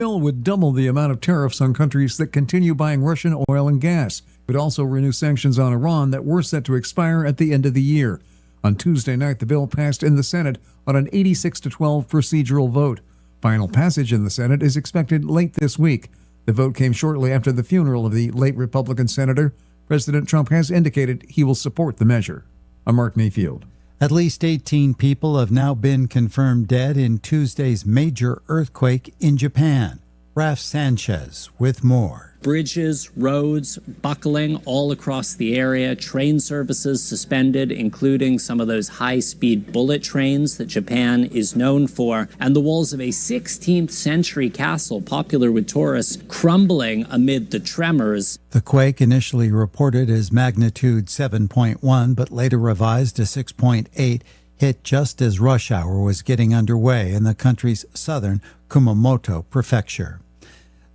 bill would double the amount of tariffs on countries that continue buying Russian oil and gas. It would also renew sanctions on Iran that were set to expire at the end of the year. On Tuesday night, the bill passed in the Senate on an 86-12 procedural vote. Final passage in the Senate is expected late this week. The vote came shortly after the funeral of the late Republican senator. President Trump has indicated he will support the measure. I'm Mark Mayfield. At least 18 people have now been confirmed dead in Tuesday's major earthquake in Japan. Raf Sanchez with more. Bridges, roads, buckling all across the area, train services suspended, including some of those high-speed bullet trains that Japan is known for, and the walls of a 16th century castle popular with tourists crumbling amid the tremors. The quake, initially reported as magnitude 7.1 but later revised to 6.8, hit just as rush hour was getting underway in the country's southern Kumamoto prefecture.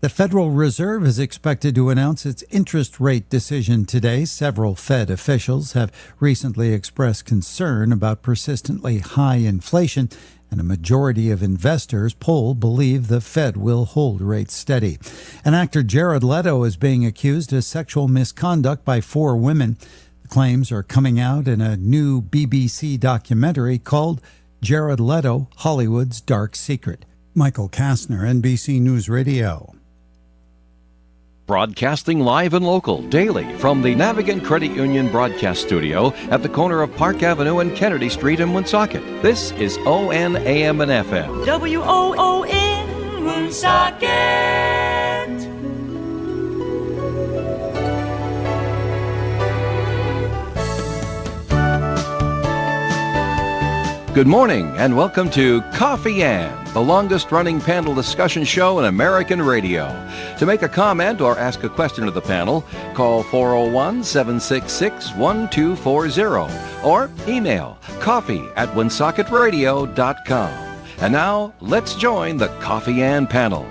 The Federal Reserve is expected to announce its interest rate decision today. Several Fed officials have recently expressed concern about persistently high inflation, and a majority of investors polled believe the Fed will hold rates steady. And actor Jared Leto is being accused of sexual misconduct by 4 women. The claims are coming out in a new BBC documentary called Jared Leto, Hollywood's Dark Secret. Michael Kastner, NBC News Radio. Broadcasting live and local daily from the Navigant Credit Union broadcast studio at the corner of Park Avenue and Kennedy Street in Woonsocket. This is WOON AM and FM. WOON Woonsocket. Good morning and welcome to Coffee Ann, the longest-running panel discussion show in American radio. To make a comment or ask a question of the panel, call 401-766-1240 or email coffee@woonsocketradio.com. And now, let's join the Coffee Ann panel.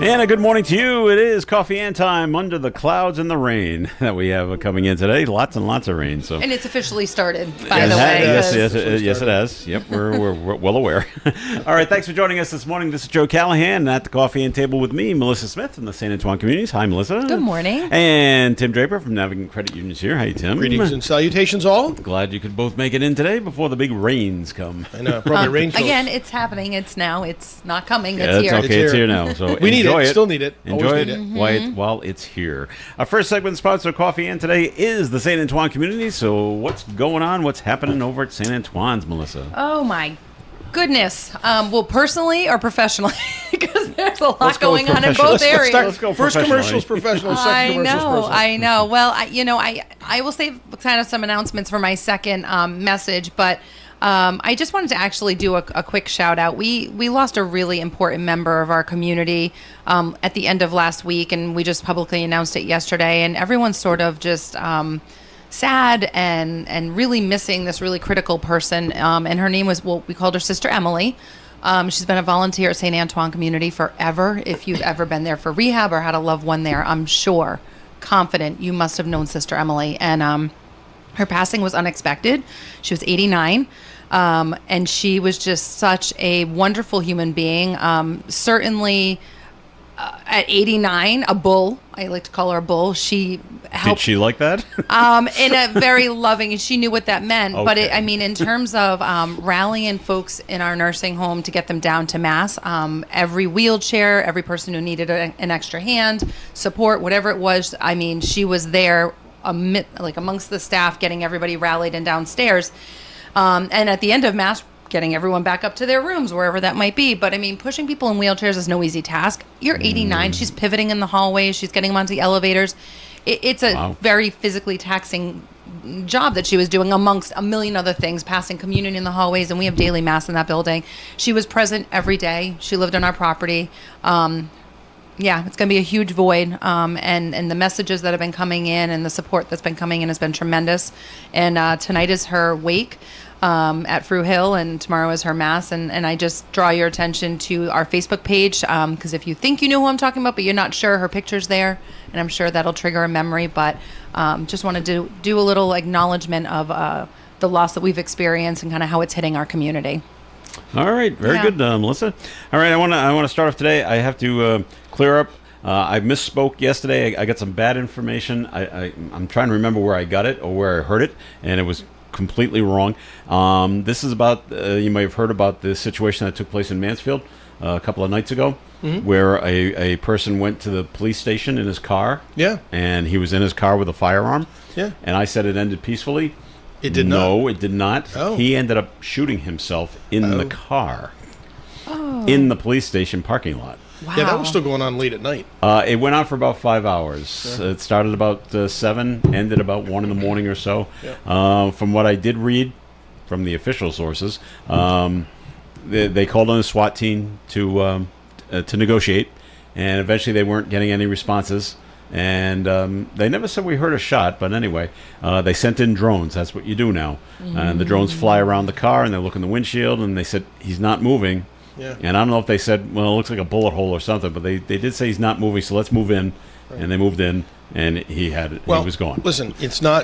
And a good morning to you. It is Coffee Ann time under the clouds and the rain that we have coming in today. Lots and lots of rain. So, and it's officially started, by the way. Yes, it has. Yep, we're well aware. All right, thanks for joining us this morning. This is Joe Callahan at the Coffee Ann table with me, Melissa Smith from the St. Antoine Communities. Hi, Melissa. Good morning. And Tim Draper from Navigant Credit Unions here. Hi, Tim. Greetings and salutations all. Glad you could both make it in today before the big rains come. I know, probably rain. Again, it's happening. It's now. It's not coming. Yeah, it's here. Okay, it's here now. So we need it. Still need it. Enjoy it while it's here. Our first segment sponsor of Coffee Ann today is the St. Antoine community. So what's going on? What's happening over at St. Antoine's, Melissa? Oh, my goodness. Well, personally or professionally? Because there's a lot going on in both areas. Let's go First commercials, professional. Second commercials, personal. I know. Well, I will save kind of some announcements for my second message, but I just wanted to actually do a quick shout out. We lost a really important member of our community at the end of last week, and we just publicly announced it yesterday. And everyone's sort of just sad and really missing this really critical person. And her name was, we called her Sister Emily. She's been a volunteer at St. Antoine Community forever. If you've ever been there for rehab or had a loved one there, I'm confident you must have known Sister Emily. And her passing was unexpected. She was 89. And she was just such a wonderful human being. Certainly, at 89, a bull. I like to call her a bull. She helped. Did she like that? In a very loving, she knew what that meant. Okay. But in terms of rallying folks in our nursing home to get them down to mass, every wheelchair, every person who needed an extra hand, support, whatever it was, she was there amongst the staff, getting everybody rallied and downstairs. And at the end of mass, getting everyone back up to their rooms, wherever that might be. But pushing people in wheelchairs is no easy task. You're 89. She's pivoting in the hallways. She's getting them onto the elevators. It's a very physically taxing job that she was doing amongst a million other things, passing communion in the hallways. And we have daily mass in that building. She was present every day. She lived on our property. Yeah, it's going to be a huge void, and the messages that have been coming in and the support that's been coming in has been tremendous. And tonight is her wake at Frew Hill, and tomorrow is her mass. And I just draw your attention to our Facebook page, because if you think you know who I'm talking about, but you're not sure, her picture's there, and I'm sure that'll trigger a memory. But just wanted to do a little acknowledgement of the loss that we've experienced and kind of how it's hitting our community. All right, very good, Melissa. All right, I want to start off today. I have to clear up. I misspoke yesterday. I got some bad information. I'm trying to remember where I got it or where I heard it, and it was completely wrong. This is about, you may have heard about the situation that took place in Mansfield a couple of nights ago, where a person went to the police station in his car. Yeah. And he was in his car with a firearm. Yeah. And I said it ended peacefully. It did not. No, it did not. Oh. He ended up shooting himself in the car in the police station parking lot. Wow. Yeah, that was still going on late at night. It went on for about 5 hours. It started about 7, ended about 1 in the morning or so. Yeah. From what I did read from the official sources, they called on the SWAT team to negotiate, and eventually they weren't getting any responses. And they never said we heard a shot, but anyway, they sent in drones. That's what you do now. And the drones fly around the car, and they look in the windshield, and they said, he's not moving. Yeah. And I don't know if they said, well, it looks like a bullet hole or something, but they did say he's not moving, so let's move in. Right. And they moved in, and he was gone. Listen,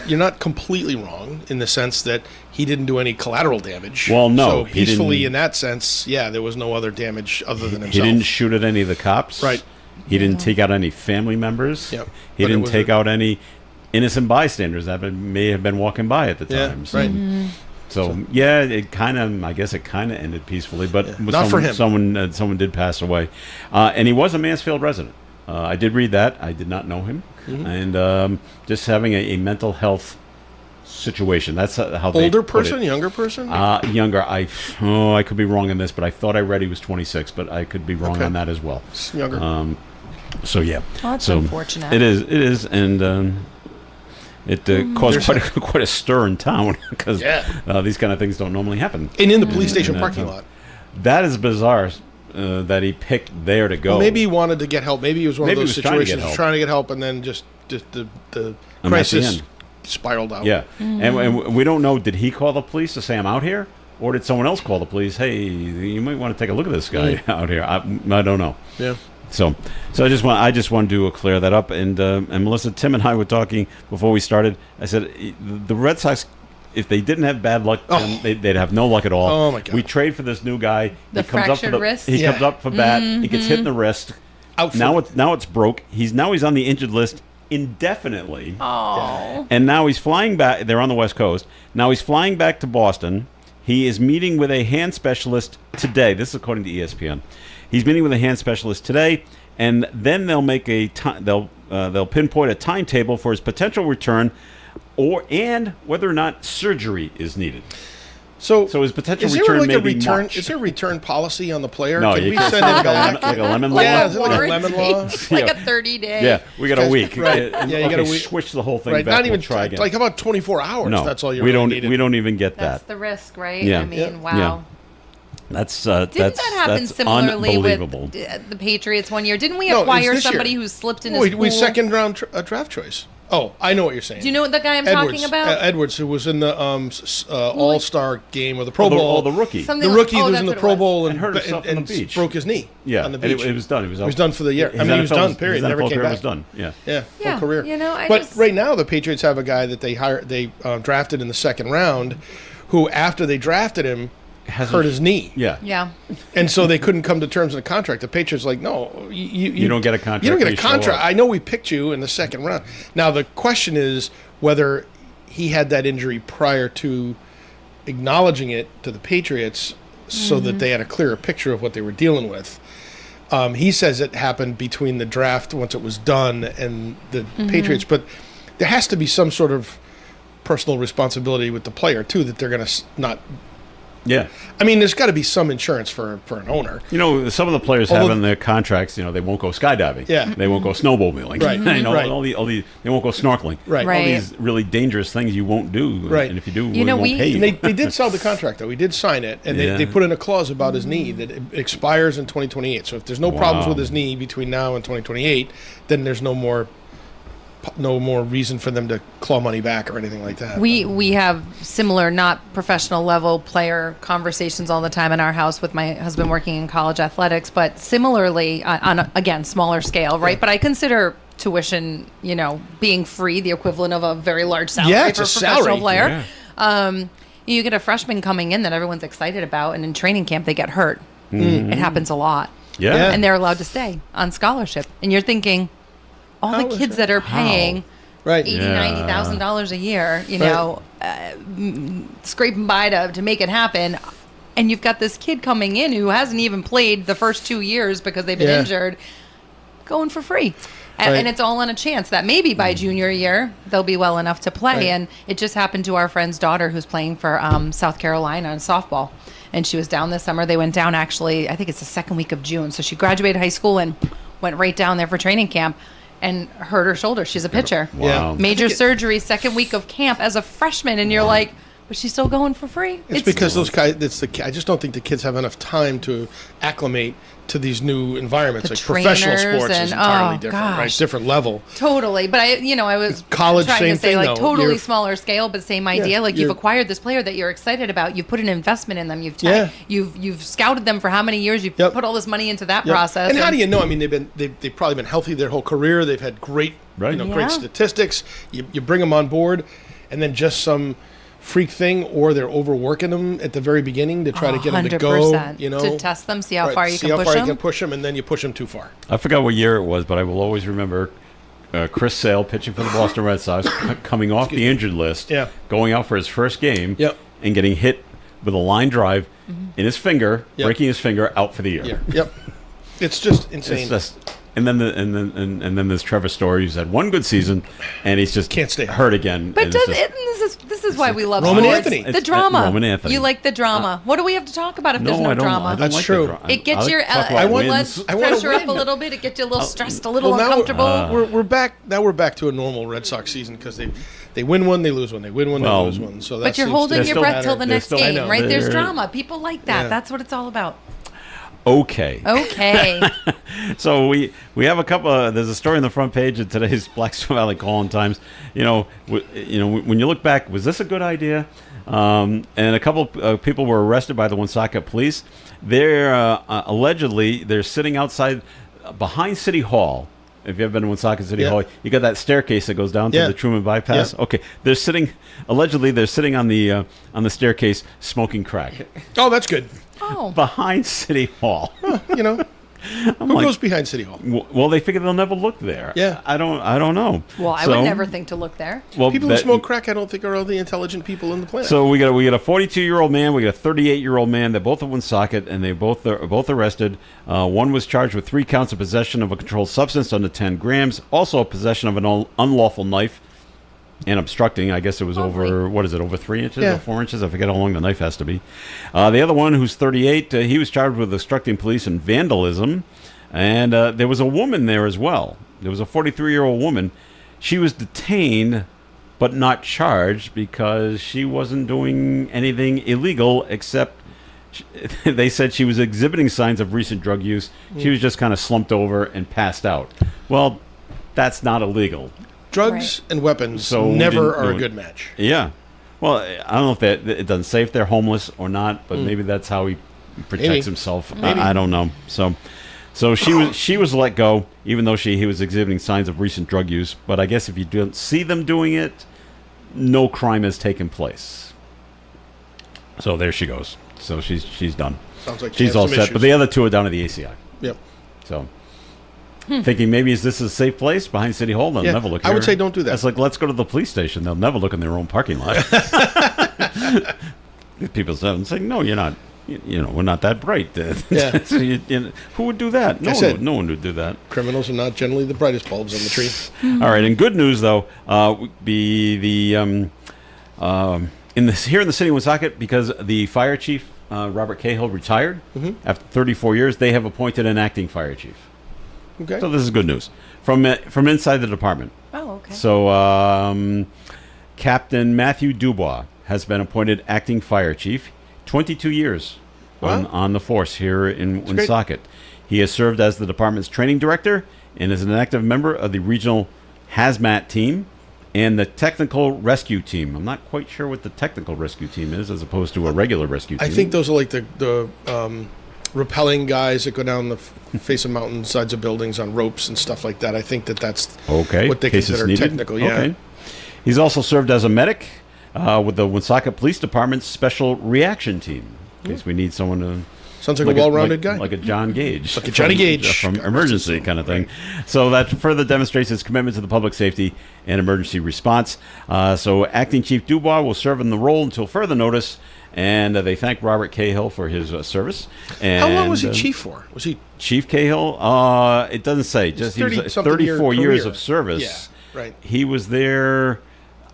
you're not completely wrong in the sense that he didn't do any collateral damage. Well, no. So peacefully in that sense, yeah, there was no other damage other than himself. He didn't shoot at any of the cops. Right. He didn't take out any family members. Yep. He didn't take out any innocent bystanders that may have been walking by at the time. Yeah, right. So yeah, I guess it kind of ended peacefully, but Not for him. Someone did pass away, and he was a Mansfield resident. I did read that. I did not know him, and just having a mental health situation. That's how they older put person, it. younger person, younger. I could be wrong on this, but I thought I read he was 26, but I could be wrong on that as well. It's younger. So yeah, well, that's unfortunate. It is, and it caused quite a stir in town because these kind of things don't normally happen. And in the police station parking lot. That is bizarre that he picked there to go. Well, maybe he wanted to get help. Maybe it was one of those situations trying to get help, and then just the crisis spiraled out. Yeah, and we don't know. Did he call the police to say I'm out here, or did someone else call the police? Hey, you might want to take a look at this guy out here. I don't know. Yeah. So I just want to clear that up. And Melissa, Tim, and I were talking before we started. I said the Red Sox, if they didn't have bad luck, they'd have no luck at all. Oh my God! We trade for this new guy. The fractured wrist. He comes up for bat. He gets hit in the wrist. Now it's broke. He's on the injured list indefinitely. Oh. And now he's flying back. They're on the West Coast. Now he's flying back to Boston. He is meeting with a hand specialist today. This is according to ESPN. He's meeting with a hand specialist today, and then they'll make they'll pinpoint a timetable for his potential return, and whether or not surgery is needed. So his potential return may be March. Is there a return policy on the player? No, Can you we can send him back? like a lemon law. Yeah, is it like a lemon law? Like a 30-day. Yeah, we got a week. Right. Yeah, you got a week. Switch the whole thing Right, back. not even we'll try again. like how about 24 hours? No, That's all you we really don't. needed. We don't even get That's that. the risk, right? Yeah. I mean, Yeah. wow. Yeah. That's Didn't that happen similarly with unbelievable. the Patriots one year? Didn't we No, acquire it's this somebody year. who slipped in his pool? We second round draft choice. Oh, I know what you're saying. Do you know what the guy I'm Edwards, talking about? Edwards, who was in the All-Star game or the Pro Bowl. the rookie. Something The rookie like, who was in the Pro Bowl and hurt himself on the beach. broke his knee. Yeah, on the and beach. it was done. He was done for the year. His he was NFL done. Period. His Never NFL came career back. was done. Yeah. Yeah, full career. you know, but right now the Patriots have a guy that they drafted in the second round, who after they drafted him hurt his knee. Yeah. Yeah. And so they couldn't come to terms in a contract. The Patriots like, no, you don't get a contract. You don't get a till you show contract. up. I know we picked you in the second round. Now the question is whether he had that injury prior to acknowledging it to the Patriots, so that they had a clearer picture of what they were dealing with. He says it happened between the draft once it was done and the Patriots, but there has to be some sort of personal responsibility with the player too, that they're going to not. Yeah. I mean, there's got to be some insurance for an owner. You know, some of the players have in their contracts, they won't go skydiving. Yeah. They won't go snowmobiling. Right. Right. All the they won't go snorkeling. Right. All these really dangerous things you won't do. Right. And if you do, You know, we won't pay you. And they did sell the contract, though. We did sign it, and they put in a clause about his knee that it expires in 2028. So if there's no problems with his knee between now and 2028, then there's no more reason for them to claw money back or anything like that. We have similar, not professional level player conversations all the time in our house with my husband working in college athletics, but similarly on again, smaller scale, right? Yeah. But I consider tuition, being free, the equivalent of a very large salary Yeah, it's for a a professional salary. player. Yeah. You get a freshman coming in that everyone's excited about, and in training camp they get hurt. It happens a lot. Yeah. And they're allowed to stay on scholarship. And you're thinking, all the kids that are paying Right. $80,000, $90,000 a year, scraping by to make it happen. And you've got this kid coming in who hasn't even played the first 2 years because they've been injured, going for free. And it's all on a chance that maybe by junior year they'll be well enough to play. Right. And it just happened to our friend's daughter who's playing for South Carolina in softball. And she was down this summer. They went down actually, I think it's the second week of June. So she graduated high school and went right down there for training camp and hurt her shoulder. She's a pitcher. Wow. Major surgery, second week of camp as a freshman. And you're like, but she's still going for free. It's because those guys. I just don't think the kids have enough time to acclimate to these new environments. The Like professional trainers sports is and- entirely oh, different, right? gosh. Different level. Totally, but I was College, trying same to say thing, like though. totally You're- smaller scale, but same idea. Like you've you're- acquired this player that you're excited about. You've put an investment in them. Yeah. You've scouted them for how many years? You've put all this money into that Yep. process. And how do you know? I mean, they've probably been healthy their whole career. They've had great, Right. Yeah. great statistics. You bring them on board, and then just some freak thing, or they're overworking them at the very beginning to try to get them to go. 100%. To test them, see how far you see can how push far them. you can push them, and then you push them too far. I forgot what year it was, but I will always remember Chris Sale pitching for the Boston Red Sox, coming off the injured list, Yeah. going out for his first game, Yep. and getting hit with a line drive in his finger, Yep. breaking his finger out for the year. Yeah. Yep. It's just It's insane. just, and then there's Trevor Story, who's had one good season, and he's just Can't stay hurt again. But and it's just- this is why we love Roman sports. Anthony. The It's- drama. Roman Anthony. You like the drama. What do we have to talk about if there's no I don't. drama? I don't That's like true. The drama. It gets I your like to talk about blood wins. I wanna pressure up win. a little bit. It gets you a little stressed, a little Well, now uncomfortable. we're back. Now we're back to a normal Red Sox season because they win one, they lose one. They win one, Well, they lose one. So But you're seems holding to your still breath till the they're next still- I game, know. right? There's They're- drama. People like that. Yeah. That's what it's all about. Okay. Okay. So we have a couple. There's a story on the front page of today's Blackstone Valley Call-in Times. When you look back, was this a good idea? And a couple of people were arrested by the Woonsocket police. They're allegedly sitting outside behind City Hall. If you've ever been to Woonsocket City Yeah. Hall, you got that staircase that goes down to Yeah. the Truman Bypass. Yeah. Okay, they're sitting on the staircase smoking crack Oh, that's good. Oh. behind City Hall. You know, who like- goes behind City Hall? Well, they figure they'll never look there. Yeah. I don't know. Well, I So- would never think to look there. Well, People who smoke crack, I don't think are all the intelligent people in the planet. So we got a 42-year-old man, we got a 38-year-old man. They're both at Woonsocket, and they both are both arrested. One was charged with 3 counts of possession of a controlled substance under 10 grams, also possession of an unlawful knife, and obstructing. I guess it was over 3 inches Yeah. or 4 inches? I forget how long the knife has to be. The other one, who's 38, he was charged with obstructing police and vandalism. And there was a woman there as well. There was a 43-year-old woman. She was detained but not charged because she wasn't doing anything illegal except they said she was exhibiting signs of recent drug use. She was just kind of slumped over and passed out. Well, that's not illegal. Drugs and weapons So we never didn't are do a it. good match. Yeah. Well, I don't know if it doesn't say if they're homeless or not, but maybe that's how he protects Maybe. himself. Maybe. I don't know. So she was let go, even though he was exhibiting signs of recent drug use. But I guess if you don't see them doing it, no crime has taken place. So there she goes. So she's done. Sounds like they She's have all some set. issues. But the other two are down at the ACI. Yep. So thinking maybe is this a safe place behind City Hall? They'll Yeah, never look I here. would say don't do that. It's like, let's go to the police station. They'll never look in their own parking lot. People say, no, you're not. We're not that bright. Yeah. So who would do that? No one would do that. Criminals are not generally the brightest bulbs on the tree. All right. And good news though, would be the here in the city of Woonsocket, because the fire chief Robert Cahill retired after 34 years. They have appointed an acting fire chief. Okay. So this is good news from inside the department. Oh, okay. So Captain Matthew Dubois has been appointed acting fire chief, 22 years on the force here in Woonsocket. He has served as the department's training director and is an active member of the regional hazmat team and the technical rescue team. I'm not quite sure what the technical rescue team is as opposed to a regular rescue team. I think those are like the rappelling guys that go down the face of mountains, sides of buildings on ropes and stuff like that. I think that's okay. what they Case it's consider needed. technical. Yeah. Okay. He's also served as a medic, with the Woonsocket Police Department's Special Reaction Team. In case we need someone to... Sounds like a well-rounded guy. Like a John Gage. Like a Johnny Gage. From emergency kind of thing. Right. So that further demonstrates his commitment to the public safety and emergency response. So Acting Chief Dubois will serve in the role until further notice. And they thank Robert Cahill for his service. And, how long was he chief for? Was he Chief Cahill? It doesn't say. Just he was 34 years of service. Yeah, right. He was there.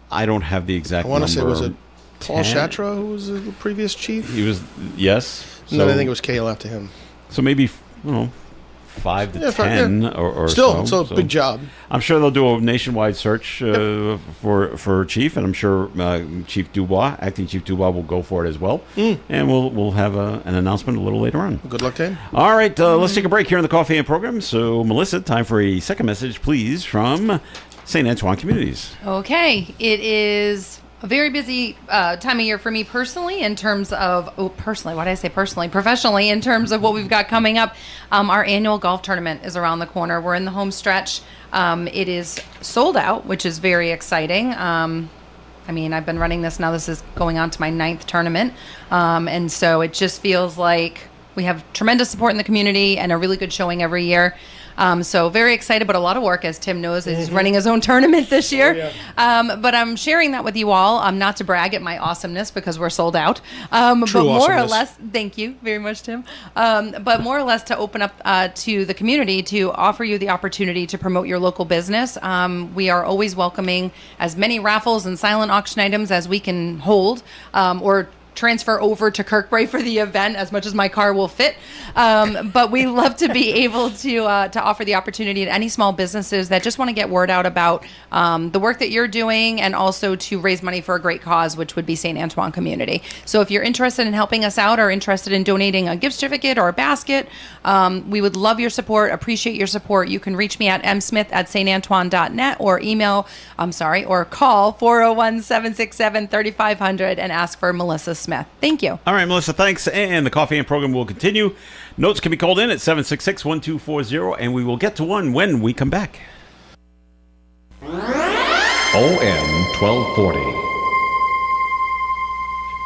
I don't have the exact number. I want to say, was it Paul Shatra who was the previous chief? He was, yes. So, no, I think it was Cahill after him. So maybe, 5 to 10 or still, so. It's a big job. I'm sure they'll do a nationwide search for Chief, and I'm sure Chief Dubois, Acting Chief Dubois, will go for it as well. And we'll have an announcement a little later on. Good luck to him. All right, let's take a break here in the Coffee and program. So, Melissa, time for a second message, please, from St. Antoine Communities. Okay, it is a very busy time of year for me personally in terms of, why did I say personally? Professionally, in terms of what we've got coming up. Our annual golf tournament is around the corner. We're in the home stretch. It is sold out, which is very exciting. I've been running this now. This is going on to my 9th tournament. And so it just feels like we have tremendous support in the community and a really good showing every year. So very excited, but a lot of work, as Tim knows, as he's running his own tournament this year. But I'm sharing that with you all, not to brag at my awesomeness because we're sold out. But more or less, thank you very much, Tim. But more or less to open up to the community to offer you the opportunity to promote your local business. We are always welcoming as many raffles and silent auction items as we can hold, or transfer over to Kirkbride for the event as much as my car will fit. But we love to be able to offer the opportunity to any small businesses that just want to get word out about the work that you're doing, and also to raise money for a great cause, which would be St. Antoine Community. So if you're interested in helping us out or interested in donating a gift certificate or a basket, we would love your support, appreciate your support. You can reach me at msmith@santantoine.net or or call 401-767-3500 and ask for Melissa Smith. Thank you. All right, Melissa, thanks. And the Coffee and program will continue. Notes can be called in at 766-1240, and we will get to one when we come back. OM 1240.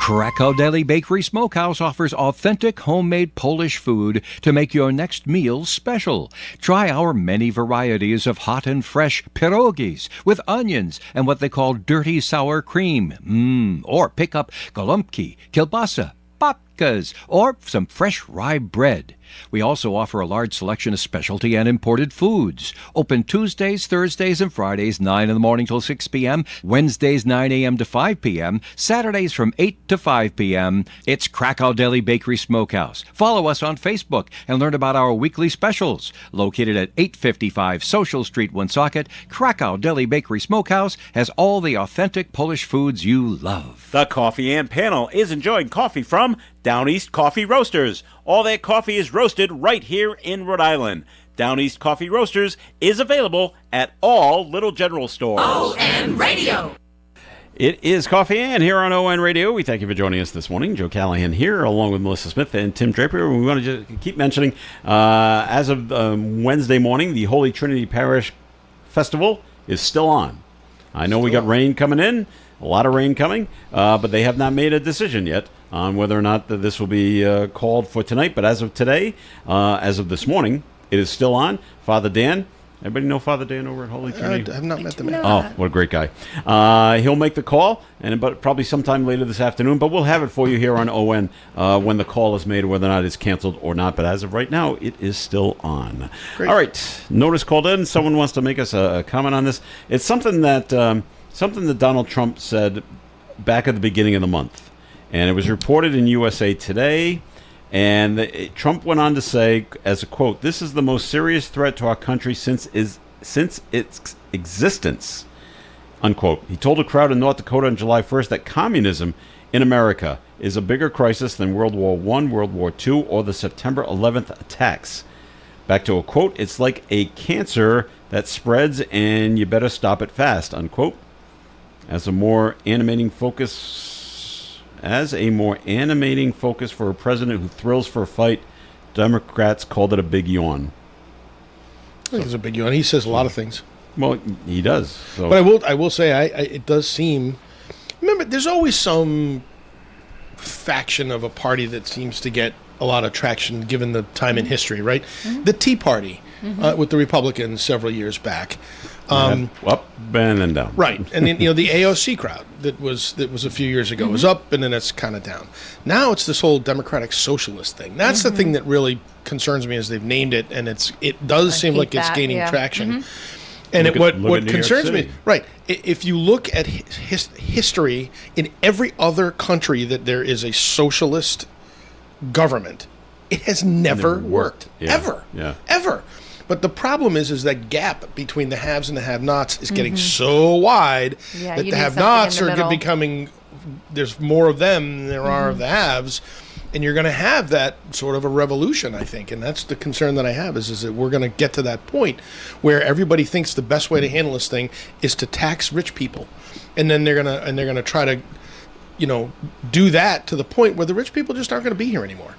Krakow Deli Bakery Smokehouse offers authentic homemade Polish food to make your next meal special. Try our many varieties of hot and fresh pierogies with onions and what they call dirty sour cream. Or pick up golubki, kielbasa, babkas, or some fresh rye bread. We also offer a large selection of specialty and imported foods. Open Tuesdays, Thursdays, and Fridays, 9 in the morning till 6 p.m., Wednesdays, 9 a.m. to 5 p.m., Saturdays from 8 to 5 p.m. It's Krakow Deli Bakery Smokehouse. Follow us on Facebook and learn about our weekly specials. Located at 855 Social Street, Woonsocket, Krakow Deli Bakery Smokehouse has all the authentic Polish foods you love. The Coffee and panel is enjoying coffee from Down East Coffee Roasters. All their coffee is roasted right here in Rhode Island. Down East Coffee Roasters is available at all Little General stores. ON Radio. It is Coffee and here on ON Radio. We thank you for joining us this morning. Joe Callahan here, along with Melissa Smith and Tim Draper. We want to just keep mentioning, as of Wednesday morning, the Holy Trinity Parish Festival is still on. I know we got rain coming in, a lot of rain coming, but they have not made a decision yet on whether or not this will be called for tonight. But as of today, as of this morning, it is still on. Father Dan, everybody know Father Dan over at Holy Trinity? I have not met the man. Oh, what a great guy. He'll make the call, and probably sometime later this afternoon, but we'll have it for you here on ON when the call is made, whether or not it's canceled or not. But as of right now, it is still on. Great. All right, notice called in. Someone wants to make us a comment on this. It's something that Donald Trump said back at the beginning of the month. And it was reported in USA Today, and Trump went on to say, as a quote, "This is the most serious threat to our country since its existence," unquote. He told a crowd in North Dakota on July 1st that communism in America is a bigger crisis than World War I, World War II, or the September 11th attacks. Back to a quote, "It's like a cancer that spreads and you better stop it fast," unquote. As a more animating focus for a president who thrills for a fight, Democrats called it a big yawn. I think it's a big yawn. He says a lot of things. Well, he does. So. But I will say, it does seem. Remember, there's always some faction of a party that seems to get a lot of traction given the time in history, right? The Tea Party with the Republicans several years back. Up and then down. Right. And then, the AOC crowd that was a few years ago was up, and then it's kind of down. Now it's this whole democratic socialist thing. That's the thing that really concerns me, is they've named it, and it does seem like it's gaining traction. And what concerns me, right, if you look at history, in every other country that there is a socialist government, it has never worked. Ever. Ever. But the problem is that gap between the haves and the have-nots is getting so wide that the have-nots are becoming, there's more of them than there are of the haves. And you're going to have that sort of a revolution, I think. And that's the concern that I have, is that we're going to get to that point where everybody thinks the best way to handle this thing is to tax rich people. And then they're going to try to, do that to the point where the rich people just aren't going to be here anymore.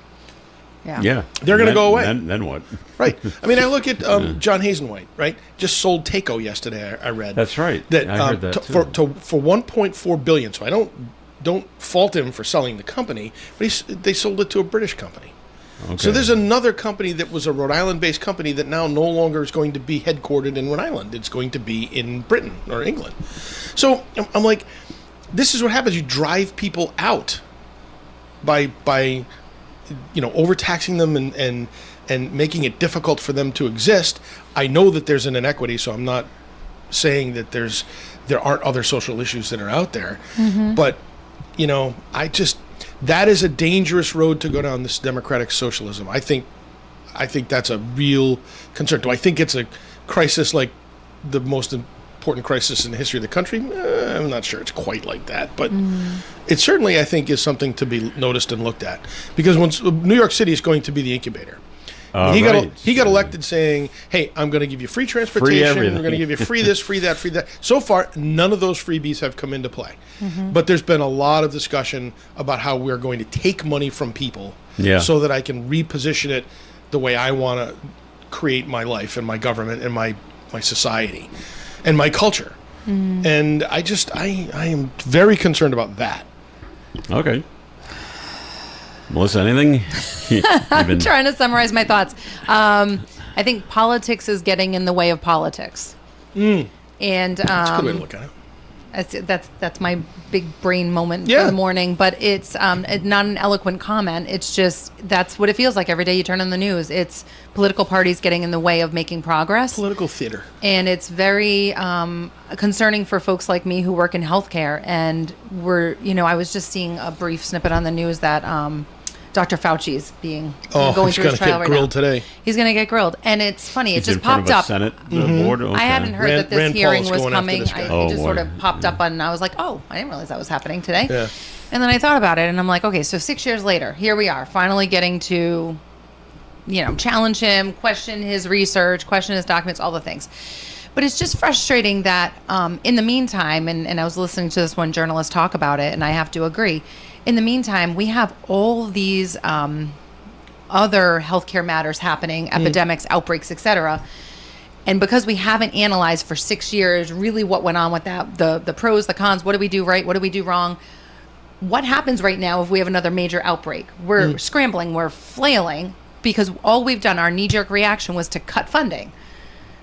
Yeah. They're going to go away. Then what? Right. I mean, I look at John Hazenwhite, right? Just sold Takeo yesterday, I read. That's right. That, I heard that too. For $1.4 billion. So I don't fault him for selling the company, but they sold it to a British company. Okay. So there's another company that was a Rhode Island-based company that now no longer is going to be headquartered in Rhode Island. It's going to be in Britain or England. So I'm like, this is what happens. You drive people out by overtaxing them and making it difficult for them to exist. I know that there's an inequity, so I'm not saying that there aren't other social issues that are out there. But that is a dangerous road to go down, this democratic socialism. I think that's a real concern. Do I think it's a crisis like the most important crisis in the history of the country? I'm not sure it's quite like that, but it certainly, I think, is something to be noticed and looked at, because once New York City is going to be the incubator. He got elected saying, hey, I'm going to give you free transportation, I'm going to give you free this, free that, free that. So far, none of those freebies have come into play. But there's been a lot of discussion about how we're going to take money from people so that I can reposition it the way I want to create my life and my government and my society and my culture. And I am very concerned about that. Okay. Melissa, anything? I'm trying to summarize my thoughts. I think politics is getting in the way of politics. And that's a good way to look at it. That's my big brain moment for the morning. But it's not an eloquent comment. It's just, that's what it feels like every day you turn on the news. It's political parties getting in the way of making progress. Political theater. And it's very concerning for folks like me who work in healthcare. And I was just seeing a brief snippet on the news that Dr. Fauci's going through his trial right now. Today. He's going to get grilled. And it's funny, it just popped up. Senate board? Okay. I hadn't heard that this hearing was coming. It just boy. sort of popped up, and I was like, oh, I didn't realize that was happening today. Yeah. And then I thought about it, and I'm like, okay, so 6 years later, here we are, finally getting to, challenge him, question his research, question his documents, all the things. But it's just frustrating that in the meantime, and I was listening to this one journalist talk about it, and I have to agree, in the meantime, we have all these other healthcare matters happening, epidemics, outbreaks, etc. And because we haven't analyzed for 6 years really what went on with that, the pros, the cons, what do we do right, what do we do wrong, what happens right now if we have another major outbreak? We're scrambling, we're flailing, because all we've done, our knee-jerk reaction was to cut funding.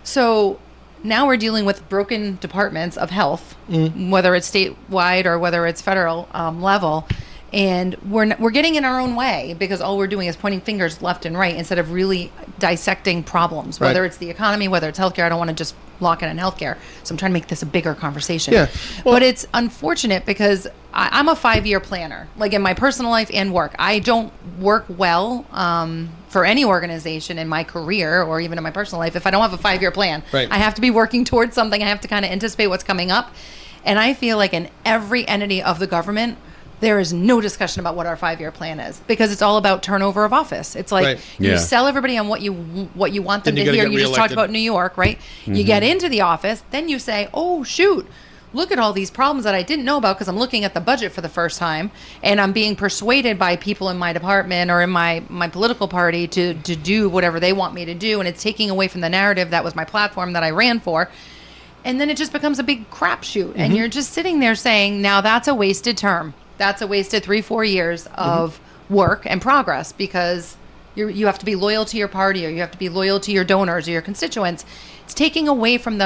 So now we're dealing with broken departments of health, whether it's statewide or whether it's federal level. And we're getting in our own way because all we're doing is pointing fingers left and right instead of really dissecting problems, whether it's the economy, whether it's healthcare. I don't want to just lock in on healthcare. So I'm trying to make this a bigger conversation. Yeah. Well, but it's unfortunate because I'm a 5-year planner, like in my personal life and work. I don't work well for any organization in my career or even in my personal life if I don't have a 5-year plan. Right. I have to be working towards something. I have to kind of anticipate what's coming up. And I feel like in every entity of the government, there is no discussion about what our 5-year plan is because it's all about turnover of office. It's like you sell everybody on what you want them to hear. You just talked about New York, right? You get into the office, then you say, oh, shoot, look at all these problems that I didn't know about because I'm looking at the budget for the first time and I'm being persuaded by people in my department or in my political party to do whatever they want me to do. And it's taking away from the narrative that was my platform that I ran for. and then it just becomes a big crapshoot, and you're just sitting there saying, now that's a wasted term. That's a wasted 3-4 years of work and progress, because you have to be loyal to your party, or you have to be loyal to your donors or your constituents. It's taking away from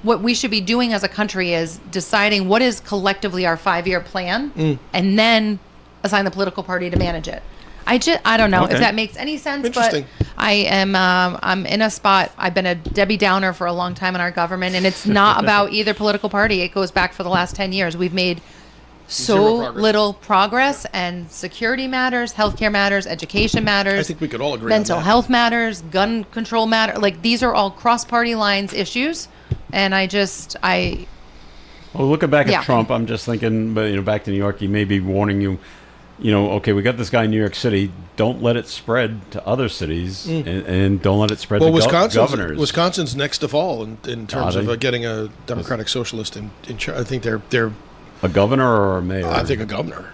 what we should be doing as a country is deciding what is collectively our 5-year plan, and then assign the political party to manage it. I don't know if that makes any sense, but I'm in a spot. I've been a Debbie Downer for a long time in our government, and it's not about either political party. It goes back for the last 10 years. We've made little progress, and security matters, healthcare matters, education matters. I think we could all agree mental on that. health matters, gun control matter. Like, these are all cross-party lines issues, and Well, looking back at Trump, I'm just thinking, back to New York, he may be warning you, okay, we got this guy in New York City. Don't let it spread to other cities, and don't let it spread to governors. Wisconsin's next to fall in terms of getting a Democratic Socialist in charge. I think they're a governor or a mayor. I think a governor.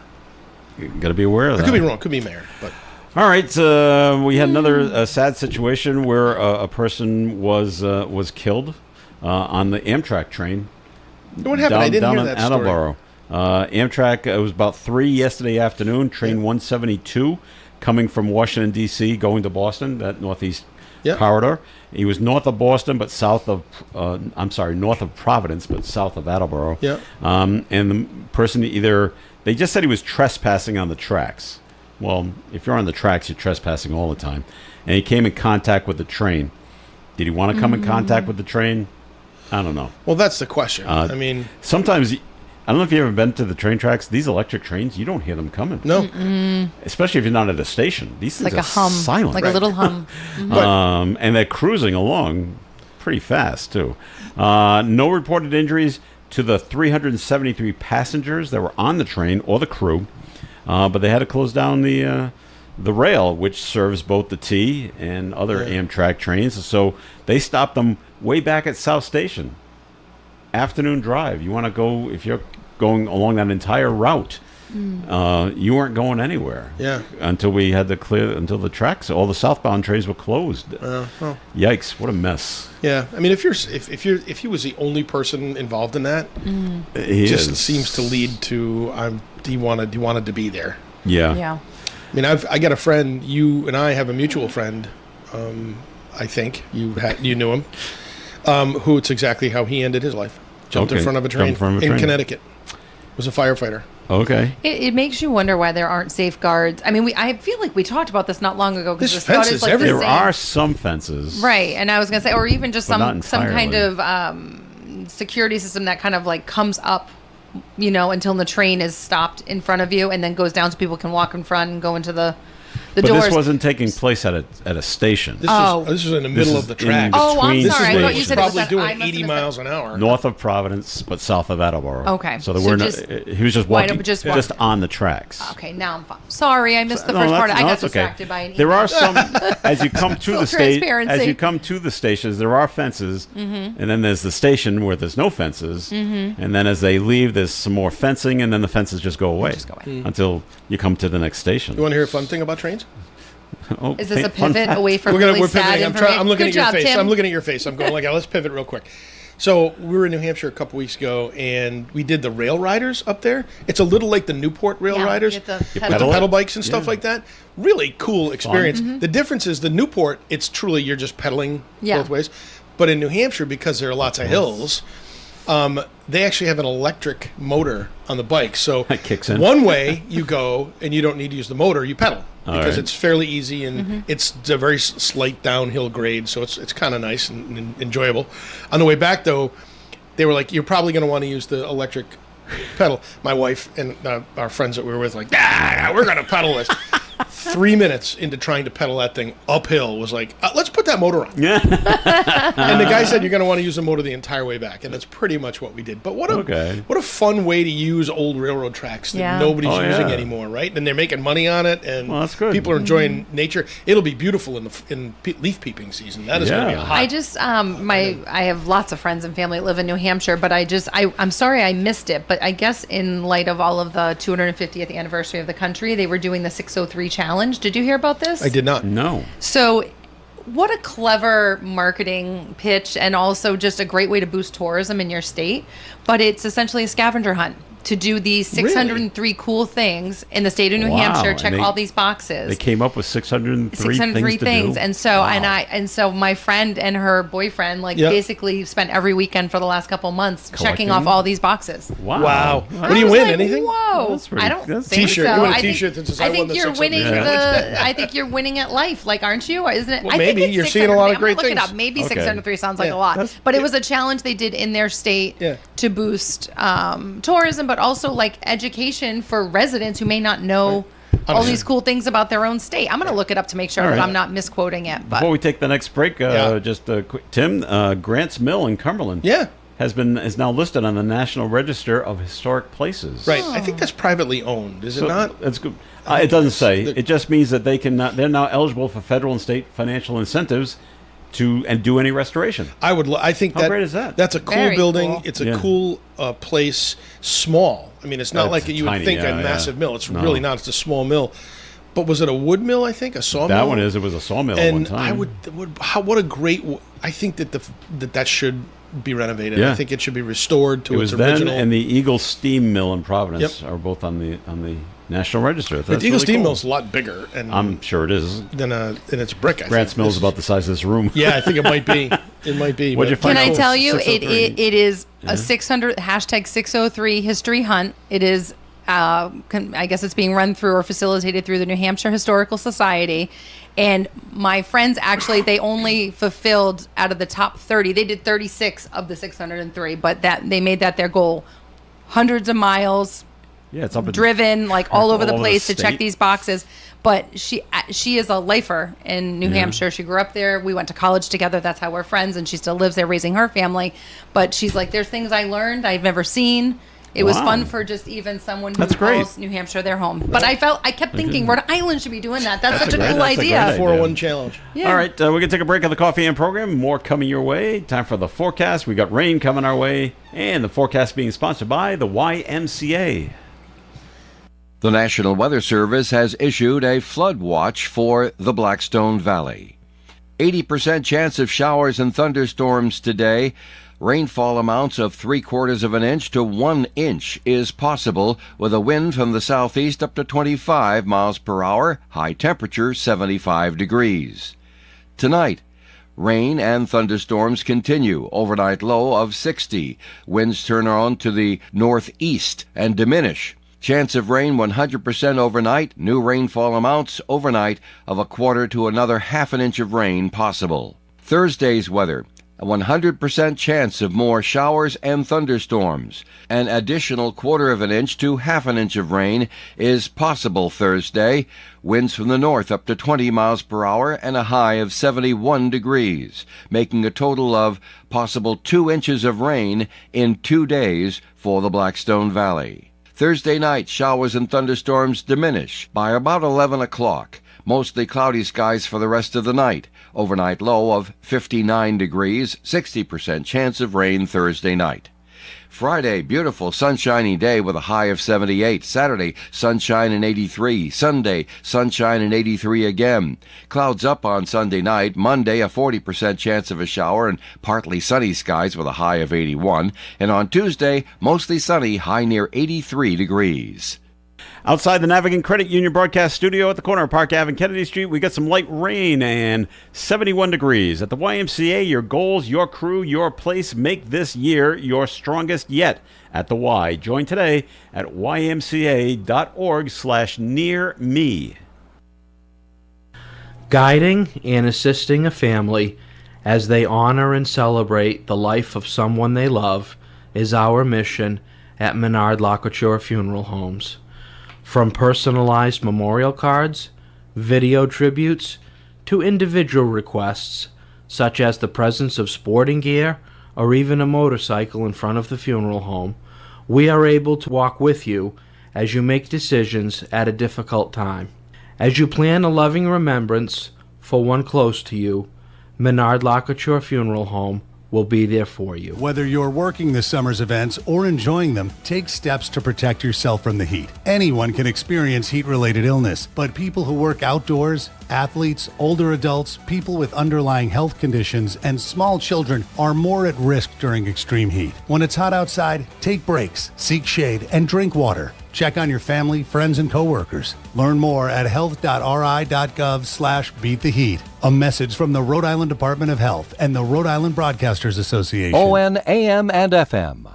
You got to be aware of that. I could be wrong. Could be mayor. But all right, we had another sad situation where a person was killed on the Amtrak train. What happened? I didn't hear that story. Attleboro. Amtrak, it was about 3 yesterday afternoon, train 172, coming from Washington, D.C., going to Boston, that northeast corridor. He was north of Boston, but north of Providence, but south of Attleboro. Yeah. And the person they just said he was trespassing on the tracks. Well, if you're on the tracks, you're trespassing all the time. And he came in contact with the train. Did he want to come in contact with the train? I don't know. Well, that's the question. Sometimes, I don't know if you've ever been to the train tracks. These electric trains, you don't hear them coming. No. Especially if you're not at a station. These things like a hum, silent. like a little hum. And they're cruising along pretty fast, too. No reported injuries to the 373 passengers that were on the train or the crew, but they had to close down the rail, which serves both the T and other Amtrak trains. So they stopped them way back at South Station. Afternoon drive. You want to go, if you're going along that entire route, you weren't going anywhere. Yeah. Until until the tracks, all the southbound trains were closed. Yikes! What a mess. Yeah. I mean, if he was the only person involved in that, He just seems to lead to he wanted to be there. Yeah. Yeah. I mean, I got a friend. You and I have a mutual friend. I think you knew him. Who it's exactly how he ended his life. Jumped in front of a train in Connecticut. Was a firefighter. Okay. It makes you wonder why there aren't safeguards. I mean, I feel like we talked about this not long ago. There's fences everywhere. There are some fences. Right, and I was going to say, or even just some entirely. kind of security system that kind of like comes up, until the train is stopped in front of you and then goes down so people can walk in front and go into the But doors. this wasn't taking place at a station. This is in the middle of the track. Oh, I'm between sorry. I thought you said it was probably I doing must 80 have miles an hour. North of Providence, but south of Attleboro. Okay. So there So were just he was just walking, just on the tracks. Okay, now I'm fine. Sorry, I missed the first part. I got that's distracted by an There email. are some as you come to the transparency. as you come to the stations, there are fences, and then there's the station where there's no fences, and then as they leave, there's some more fencing, and then the fences just go away, until you come to the next station. You want to hear a fun thing about trains? Oh, Is this a fun pivot fact. away from We're really sad pivoting. information? I'm looking Good at your job, face. Tim. I'm looking at your face. I'm going let's pivot real quick. So we were in New Hampshire a couple weeks ago, and we did the rail riders up there. It's a little like the Newport rail riders get the with the pedal. pedal bikes and stuff like that. Really cool experience. The difference is the Newport, it's truly you're just pedaling both ways. But in New Hampshire, because there are lots of hills, they actually have an electric motor on the bike. So that kicks in. One way you go, and you don't need to use the motor, you pedal. All Because right. it's fairly easy and it's a very slight downhill grade, so it's kind of nice and enjoyable. On the way back, though, they were like, "You're probably going to want to use the electric pedal." My wife and our friends that we were with, we're going to pedal this. 3 minutes into trying to pedal that thing uphill was like, let's put that motor on. Yeah. And the guy said you're going to want to use the motor the entire way back, and that's pretty much what we did. But what a fun way to use old railroad tracks that nobody's using anymore, right? And they're making money on it, and that's good. people are enjoying nature. It'll be beautiful in leaf peeping season. That is going to be a hot. I just I have lots of friends and family that live in New Hampshire, but I'm sorry I missed it. But I guess in light of all of the 250th anniversary of the country, they were doing the 603 challenge. Did you hear about this? I did not. No. So what a clever marketing pitch, and also just a great way to boost tourism in your state. But it's essentially a scavenger hunt to do these 603 cool things in the state of New Hampshire, check all these boxes. They came up with 603 things. To do. And so and so my friend and her boyfriend basically spent every weekend for the last couple months checking off all these boxes. Wow. What do you win? Anything? Whoa. I don't think T-shirt. so. You win a T-shirt that says I won the 603. I think you're winning at life, like, aren't you? Isn't it? Well, I think maybe it's you're seeing a lot of great look things. It up. Maybe 603 sounds like a lot, but it was a challenge they did in their state to boost tourism, but also like education for residents who may not know all these cool things about their own state. I'm going to look it up to make sure that I'm not misquoting it. But before we take the next break, just a quick, Tim, Grants Mill in Cumberland is now listed on the National Register of Historic Places. Right. I think that's privately owned. Is it not? That's good. It doesn't say. It just means that they're now eligible for federal and state financial incentives to do any restoration. I think How great is that? That's a cool Very building. cool. It's a cool place. Small. I mean, it's not like you would think a massive mill. It's really not. It's a small mill. But was it a wood mill? I think a sawmill. That one is. It was a sawmill at one time. What a great. I think that should be renovated. Yeah. I think it should be restored to its original. It was original. then, and the Eagle Steam Mill in Providence are both on the National Register. The Eagle Steam Mill's a lot bigger, and I'm sure it is. Than it's brick. Grants Mill's about the size of this room. Yeah, I think it might be. It might be. What'd you find? Can I tell you, it is a 603 history hunt. It is. I guess it's being run through or facilitated through the New Hampshire Historical Society. And my friends they only fulfilled out of the top 30. They did 36 of the 603, but they made that their goal. Hundreds of miles. Yeah, it's up driven all over the place the to check these boxes. But she is a lifer in New Hampshire. She grew up there. We went to college together. That's how we're friends. And she still lives there raising her family. But she's like, there's things I learned I've never seen. It was fun for just even someone who calls New Hampshire their home. But I kept thinking Rhode Island should be doing that. That's such a cool idea. 401 challenge. Yeah. All right, we're going to take a break on the Coffee AM program. More coming your way. Time for the forecast. We got rain coming our way. And the forecast being sponsored by the YMCA. The National Weather Service has issued a flood watch for the Blackstone Valley. 80% chance of showers and thunderstorms today. Rainfall amounts of 3/4 of an inch to 1 inch is possible, with a wind from the southeast up to 25 miles per hour, high temperature 75 degrees. Tonight, rain and thunderstorms continue, overnight low of 60. Winds turn on to the northeast and diminish. Chance of rain 100% overnight, new rainfall amounts overnight of 1/4 to another 1/2 inch of rain possible. Thursday's weather. A 100% chance of more showers and thunderstorms. An additional 1/4 of an inch to 1/2 an inch of rain is possible Thursday. Winds from the north up to 20 miles per hour and a high of 71 degrees, making a total of possible 2 inches of rain in 2 days for the Blackstone Valley. Thursday night, showers and thunderstorms diminish by about 11 o'clock. Mostly cloudy skies for the rest of the night. Overnight low of 59 degrees, 60% chance of rain Thursday night. Friday, beautiful sunshiny day with a high of 78. Saturday, sunshine and 83. Sunday, sunshine and 83 again. Clouds up on Sunday night. Monday, a 40% chance of a shower and partly sunny skies with a high of 81. And on Tuesday, mostly sunny, high near 83 degrees. Outside the Navigant Credit Union broadcast studio at the corner of Park Ave and Kennedy Street, we got some light rain and 71 degrees. At the YMCA, your goals, your crew, your place, make this year your strongest yet at the Y. Join today at ymca.org/nearme. Guiding and assisting a family as they honor and celebrate the life of someone they love is our mission at Menard Locouture Funeral Homes. From personalized memorial cards, video tributes, to individual requests, such as the presence of sporting gear or even a motorcycle in front of the funeral home, we are able to walk with you as you make decisions at a difficult time. As you plan a loving remembrance for one close to you, Menard Locouture Funeral Home will be there for you. Whether you're working the summer's events or enjoying them, take steps to protect yourself from the heat. Anyone can experience heat-related illness, but people who work outdoors, athletes, older adults, people with underlying health conditions, and small children are more at risk during extreme heat. When it's hot outside, take breaks, seek shade, and drink water. Check on your family, friends, and coworkers. Learn more at health.ri.gov/beattheheat. A message from the Rhode Island Department of Health and the Rhode Island Broadcasters Association. WOON AM and FM.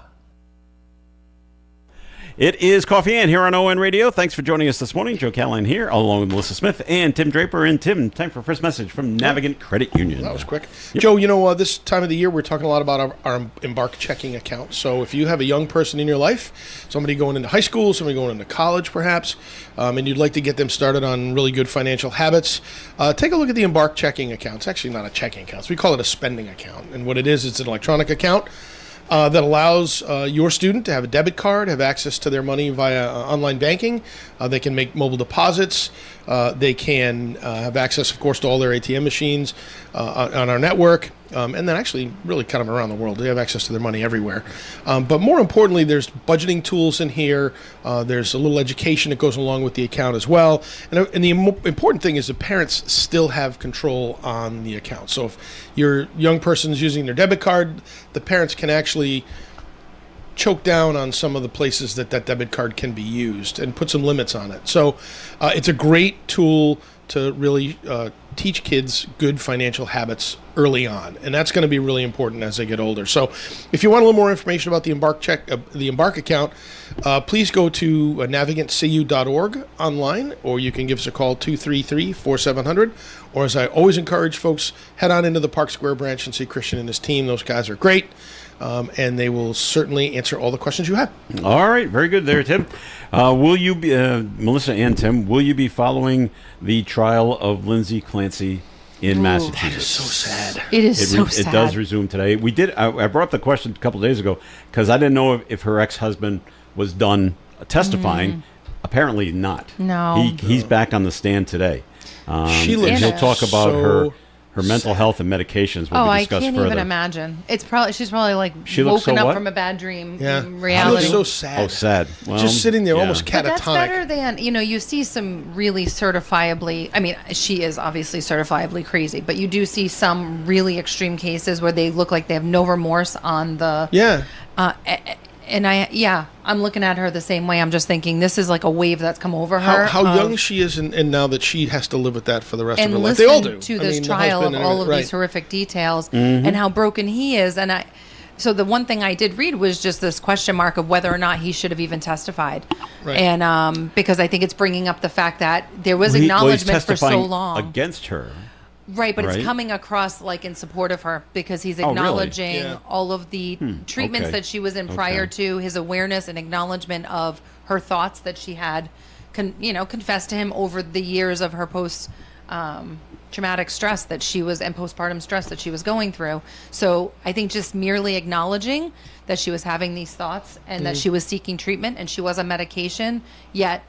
It is Coffee and here on ON Radio. Thanks for joining us this morning. Joe Callahan here, along with Melissa Smith and Tim Draper. And Tim, time for first message from Navigant Credit Union. That was quick. Yep. Joe, this time of the year, we're talking a lot about our Embark checking account. So if you have a young person in your life, somebody going into high school, somebody going into college perhaps, and you'd like to get them started on really good financial habits, take a look at the Embark checking account. It's actually not a checking account. So we call it a spending account. And what it is, it's an electronic account that allows your student to have a debit card, have access to their money via online banking. They can make mobile deposits. They can have access, of course, to all their ATM machines on our network. And then actually really kind of around the world. They have access to their money everywhere. But more importantly, there's budgeting tools in here. There's a little education that goes along with the account as well. And the important thing is the parents still have control on the account. So if your young person is using their debit card, the parents can actually choke down on some of the places that debit card can be used and put some limits on it. So it's a great tool to really teach kids good financial habits early on, and that's going to be really important as they get older. So if you want a little more information about the Embark account, please go to navigantcu.org online, or you can give us a call 233-4700, or as I always encourage folks, head on into the Park Square branch and see Christian and his team. Those guys are great. And they will certainly answer all the questions you have. All right, very good there, Tim. Will you be, Melissa and Tim, will you be following the trial of Lindsay Clancy in Massachusetts? That is so sad. It is so sad. It does resume today. We did. I brought up the question a couple of days ago because I didn't know if her ex-husband was done testifying. Apparently not. No. He's back on the stand today. He'll talk about her mental health and medications will be discussed further. I can't even imagine. She's probably like woken up from a bad dream. Yeah. In reality. She looks so sad. Oh, sad. Well, just sitting there almost catatonic. But that's better than, you see some really certifiably, she is obviously certifiably crazy, but you do see some really extreme cases where they look like they have no remorse on the... Yeah. I'm looking at her the same way. I'm just thinking this is like a wave that's come over her. How young she is, and now that she has to live with that for the rest of her life. They all do. To this trial of all of these horrific details and how broken he is. And so the one thing I did read was just this question mark of whether or not he should have even testified. Right. And because I think it's bringing up the fact that there was acknowledgement for so long against her. Right, but it's coming across like in support of her because he's acknowledging all of the treatments that she was in prior to, his awareness and acknowledgement of her thoughts that she had, confessed to him over the years of her traumatic stress that she was and postpartum stress that she was going through. So I think just merely acknowledging that she was having these thoughts and that she was seeking treatment and she was on medication, yet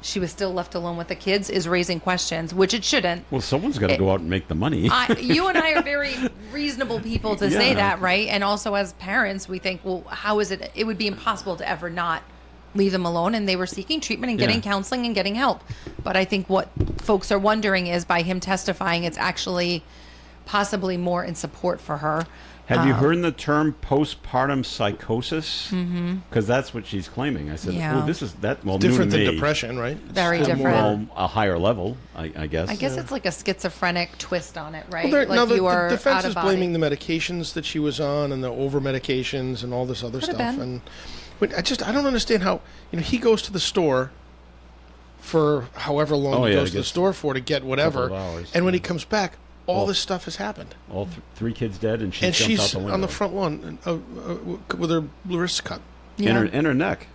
she was still left alone with the kids is raising questions, which it shouldn't. Well, someone's got to go out and make the money. You and I are very reasonable people to say that, right? And also as parents, we think, well, how is it? It would be impossible to ever not leave them alone. And they were seeking treatment and getting counseling and getting help. But I think what folks are wondering is by him testifying, it's actually possibly more in support for her. Have you heard the term postpartum psychosis? Because that's what she's claiming. I said, this is that. Well, different than depression, right? Very different. A higher level, I guess. I guess it's like a schizophrenic twist on it, right? Well, the defense is blaming the medications that she was on and the over medications and all this other stuff. And I don't understand how he goes to the store for however long he goes to the store for to get whatever, and when he comes back, all this stuff has happened. All three kids dead, and she's out the window. On the front lawn with her wrist cut. And her neck.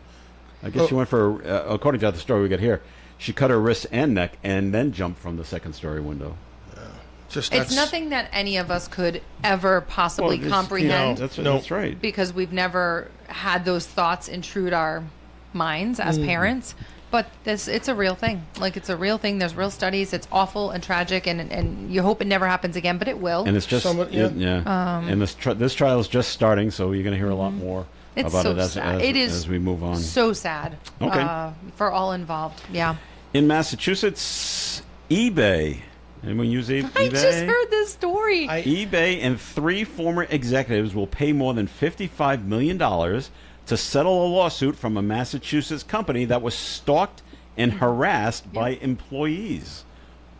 I guess she went for, according to the story we got here, she cut her wrist and neck and then jumped from the second-story window. It's nothing that any of us could ever possibly comprehend. That's right. Because we've never had those thoughts intrude our minds as parents. But it's a real thing. Like, it's a real thing. There's real studies. It's awful and tragic, and you hope it never happens again, but it will. And it's just and this trial is just starting, so you're going to hear a lot more It's about so it sad. It is as we move on. So sad. Okay. For all involved. Yeah. In Massachusetts, eBay. Anyone use eBay? I just heard this story. eBay and 3 former executives will pay more than $55 million to settle a lawsuit from a Massachusetts company that was stalked and harassed by employees.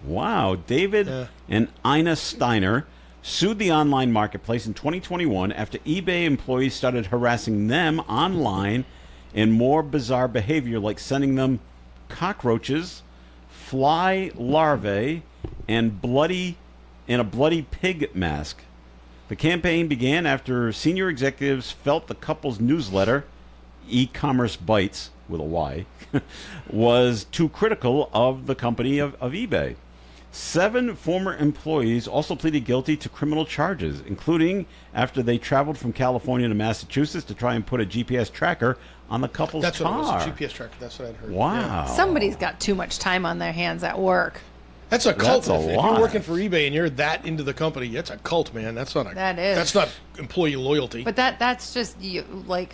Wow. David and Ina Steiner sued the online marketplace in 2021 after eBay employees started harassing them online in more bizarre behavior, like sending them cockroaches, fly larvae, and a bloody pig mask. The campaign began after senior executives felt the couple's newsletter, E-commerce Bites, with a Y, was too critical of the company of eBay. 7 former employees also pleaded guilty to criminal charges, including after they traveled from California to Massachusetts to try and put a GPS tracker on the couple's car. That's what it was, a GPS tracker. That's what I'd heard. Wow. Yeah. Somebody's got too much time on their hands at work. That's a cult. That's a if lot. you're working for eBay and you're that into the company, that's a cult, man. That's not That's not employee loyalty. But that's just, like,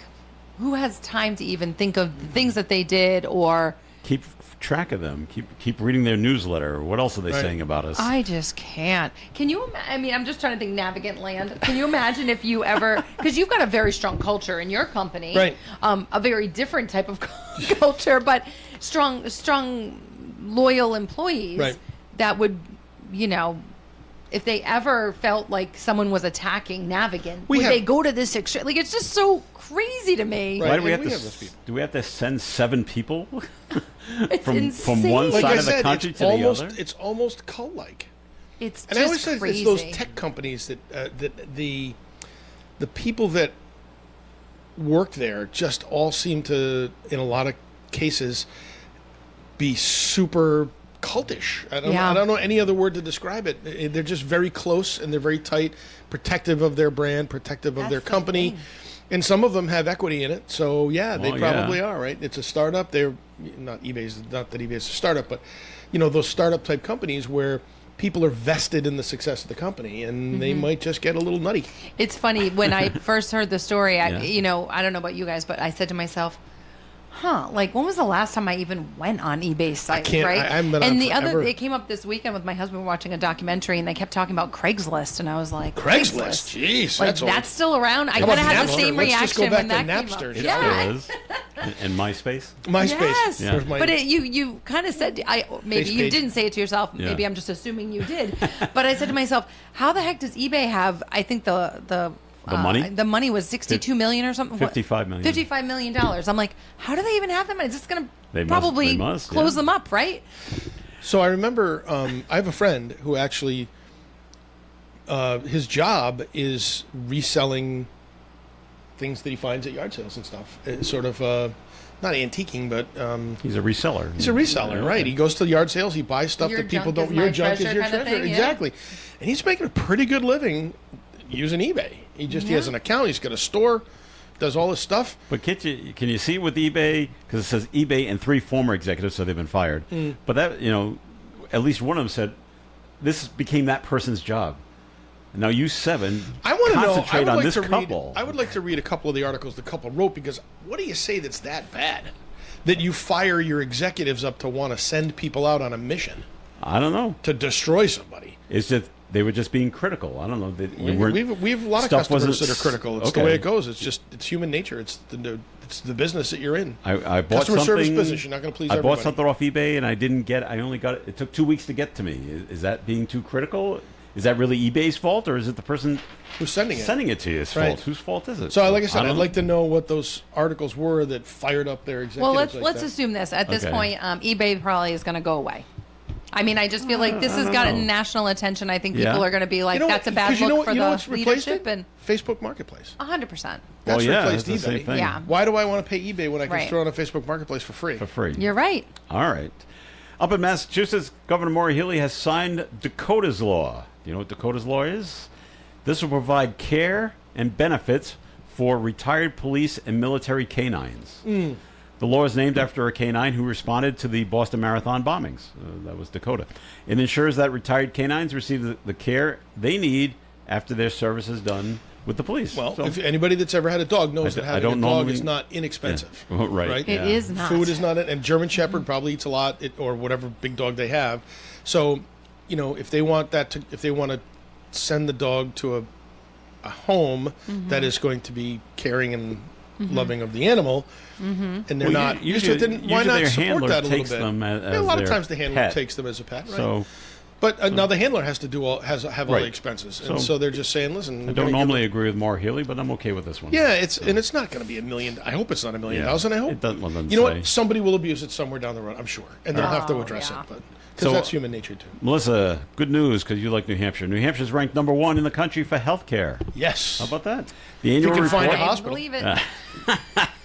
who has time to even think of the things that they did or... Keep track of them. Keep reading their newsletter. What else are they saying about us? I just can't. Can you I mean, I'm just trying to think Navigant Land. Can you imagine if you ever... Because you've got a very strong culture in your company. Right. A very different type of culture, but strong, loyal employees. Right. That would, if they ever felt like someone was attacking Navigant, would they go to this extreme? Like, it's just so crazy to me. Right. Why do we And have we to? have those people. Do we have to send 7 people It's from insane. one Like side I of the said, country it's to almost, the other? It's almost cult-like. It's And I always just say crazy. it's those tech companies that the people that work there just all seem to, in a lot of cases, be super cultish. I don't know any other word to describe it. They're just very close and they're very tight, protective of their brand, protective of their company. And some of them have equity in it. So they probably are, right? It's a startup. They're not that eBay's a startup, but those startup type companies where people are vested in the success of the company and they might just get a little nutty. It's funny, when I first heard the story, I don't know about you guys, but I said to myself, like, when was the last time I even went on eBay's site, right? I haven't been on forever. It came up this weekend with my husband. We were watching a documentary, and they kept talking about Craigslist, and I was like, Craigslist? Jeez, like, that's old. that's still around? I How kind of about had the Napster? same Let's just go reaction back when that to came up. Napster. It Yeah. still is. And MySpace? MySpace. Yes. Yeah. Where's my- But you kind of said, maybe you page. didn't say it to yourself. Yeah. Maybe I'm just assuming you did. But I said to myself, how the heck does eBay have? I think the money? The money was $62 million or something. What? $55 million. $55 million. I'm like, how do they even have that money? It's just going They to must- probably they must, close yeah. them up, right? So I remember I have a friend who actually his job is reselling things that he finds at yard sales and stuff. It's sort of not antiquing, but He's a reseller. he's a reseller, Yeah, right? okay. He goes to the yard sales, he buys stuff Your that people junk don't. is Your my junk is treasure your kind of treasure, thing, yeah. exactly. And he's making a pretty good living using eBay. He has an account. He's got a store, does all this stuff. But can you see with eBay, because it says eBay and 3 former executives, so they've been fired. But that, at least one of them said this became that person's job. Now you 7 I want to know. concentrate I would on like this to couple. read. I would like to read a couple of the articles the couple wrote, because what do you say that's that bad that you fire your executives up to want to send people out on a mission I don't know. to destroy somebody? It's just they were just being critical. I don't know. We have a lot of stuff customers wasn't that are critical. It's okay. the way it goes. It's human nature. It's the business that you're in. I bought Customer something. service business. You're not going to please I everybody. bought something off eBay and I didn't get. I only got it. It took 2 weeks to get to me. Is that being too critical? Is that really eBay's fault, or is it the person Who's sending it? to you's Right. fault? Whose fault is it? So, like I said, don't I'd know. like to know what those articles were that fired up their executives. Well, like let's that. assume this. At this Okay. point, eBay probably is going to go away. I mean, I just feel like this has gotten national attention. I think people Yeah. are going to be like, You know that's a what- bad 'cause you look know what- for you know the what's replaced leadership. it? And Facebook Marketplace. 100%. Well, That's yeah, replaced that's the eBay. same thing. Yeah. Why do I want to pay eBay when I can Right. throw it on Facebook Marketplace for free? For free. You're right. All right. Up in Massachusetts, Governor Maura Healey has signed Dakota's Law. Do you know what Dakota's Law is? This will provide care and benefits for retired police and military canines. The The law is named after a canine who responded to the Boston Marathon bombings. That was Dakota. It ensures that retired canines receive the care they need after their service is done with the police. Well, if anybody that's ever had a dog knows that having a dog is not inexpensive. Yeah. Right. It is not. Food is not, and German Shepherd probably eats a lot, or whatever big dog they have. So, if they want to send the dog to a home that is going to be caring and loving of the animal, and they're not used to it, then why not support that a little bit? Them as a lot of their times the handler pet. takes them as a pet, right? So, but now the handler has to do have all Right. the expenses, and so they're just saying, "Listen, I don't normally agree with Maura Healey, but I'm okay with this one. Yeah, it's not going to be $1 million. I hope it's not $1 million. Yeah. I hope It doesn't you know say. what? Somebody will abuse it somewhere down the road, I'm sure, and they'll have to address it. But because that's human nature too. Melissa, good news because you like New Hampshire. New Hampshire is ranked number 1 in the country for health care. Yes. How about that? The You annual can report. find a I hospital. believe it.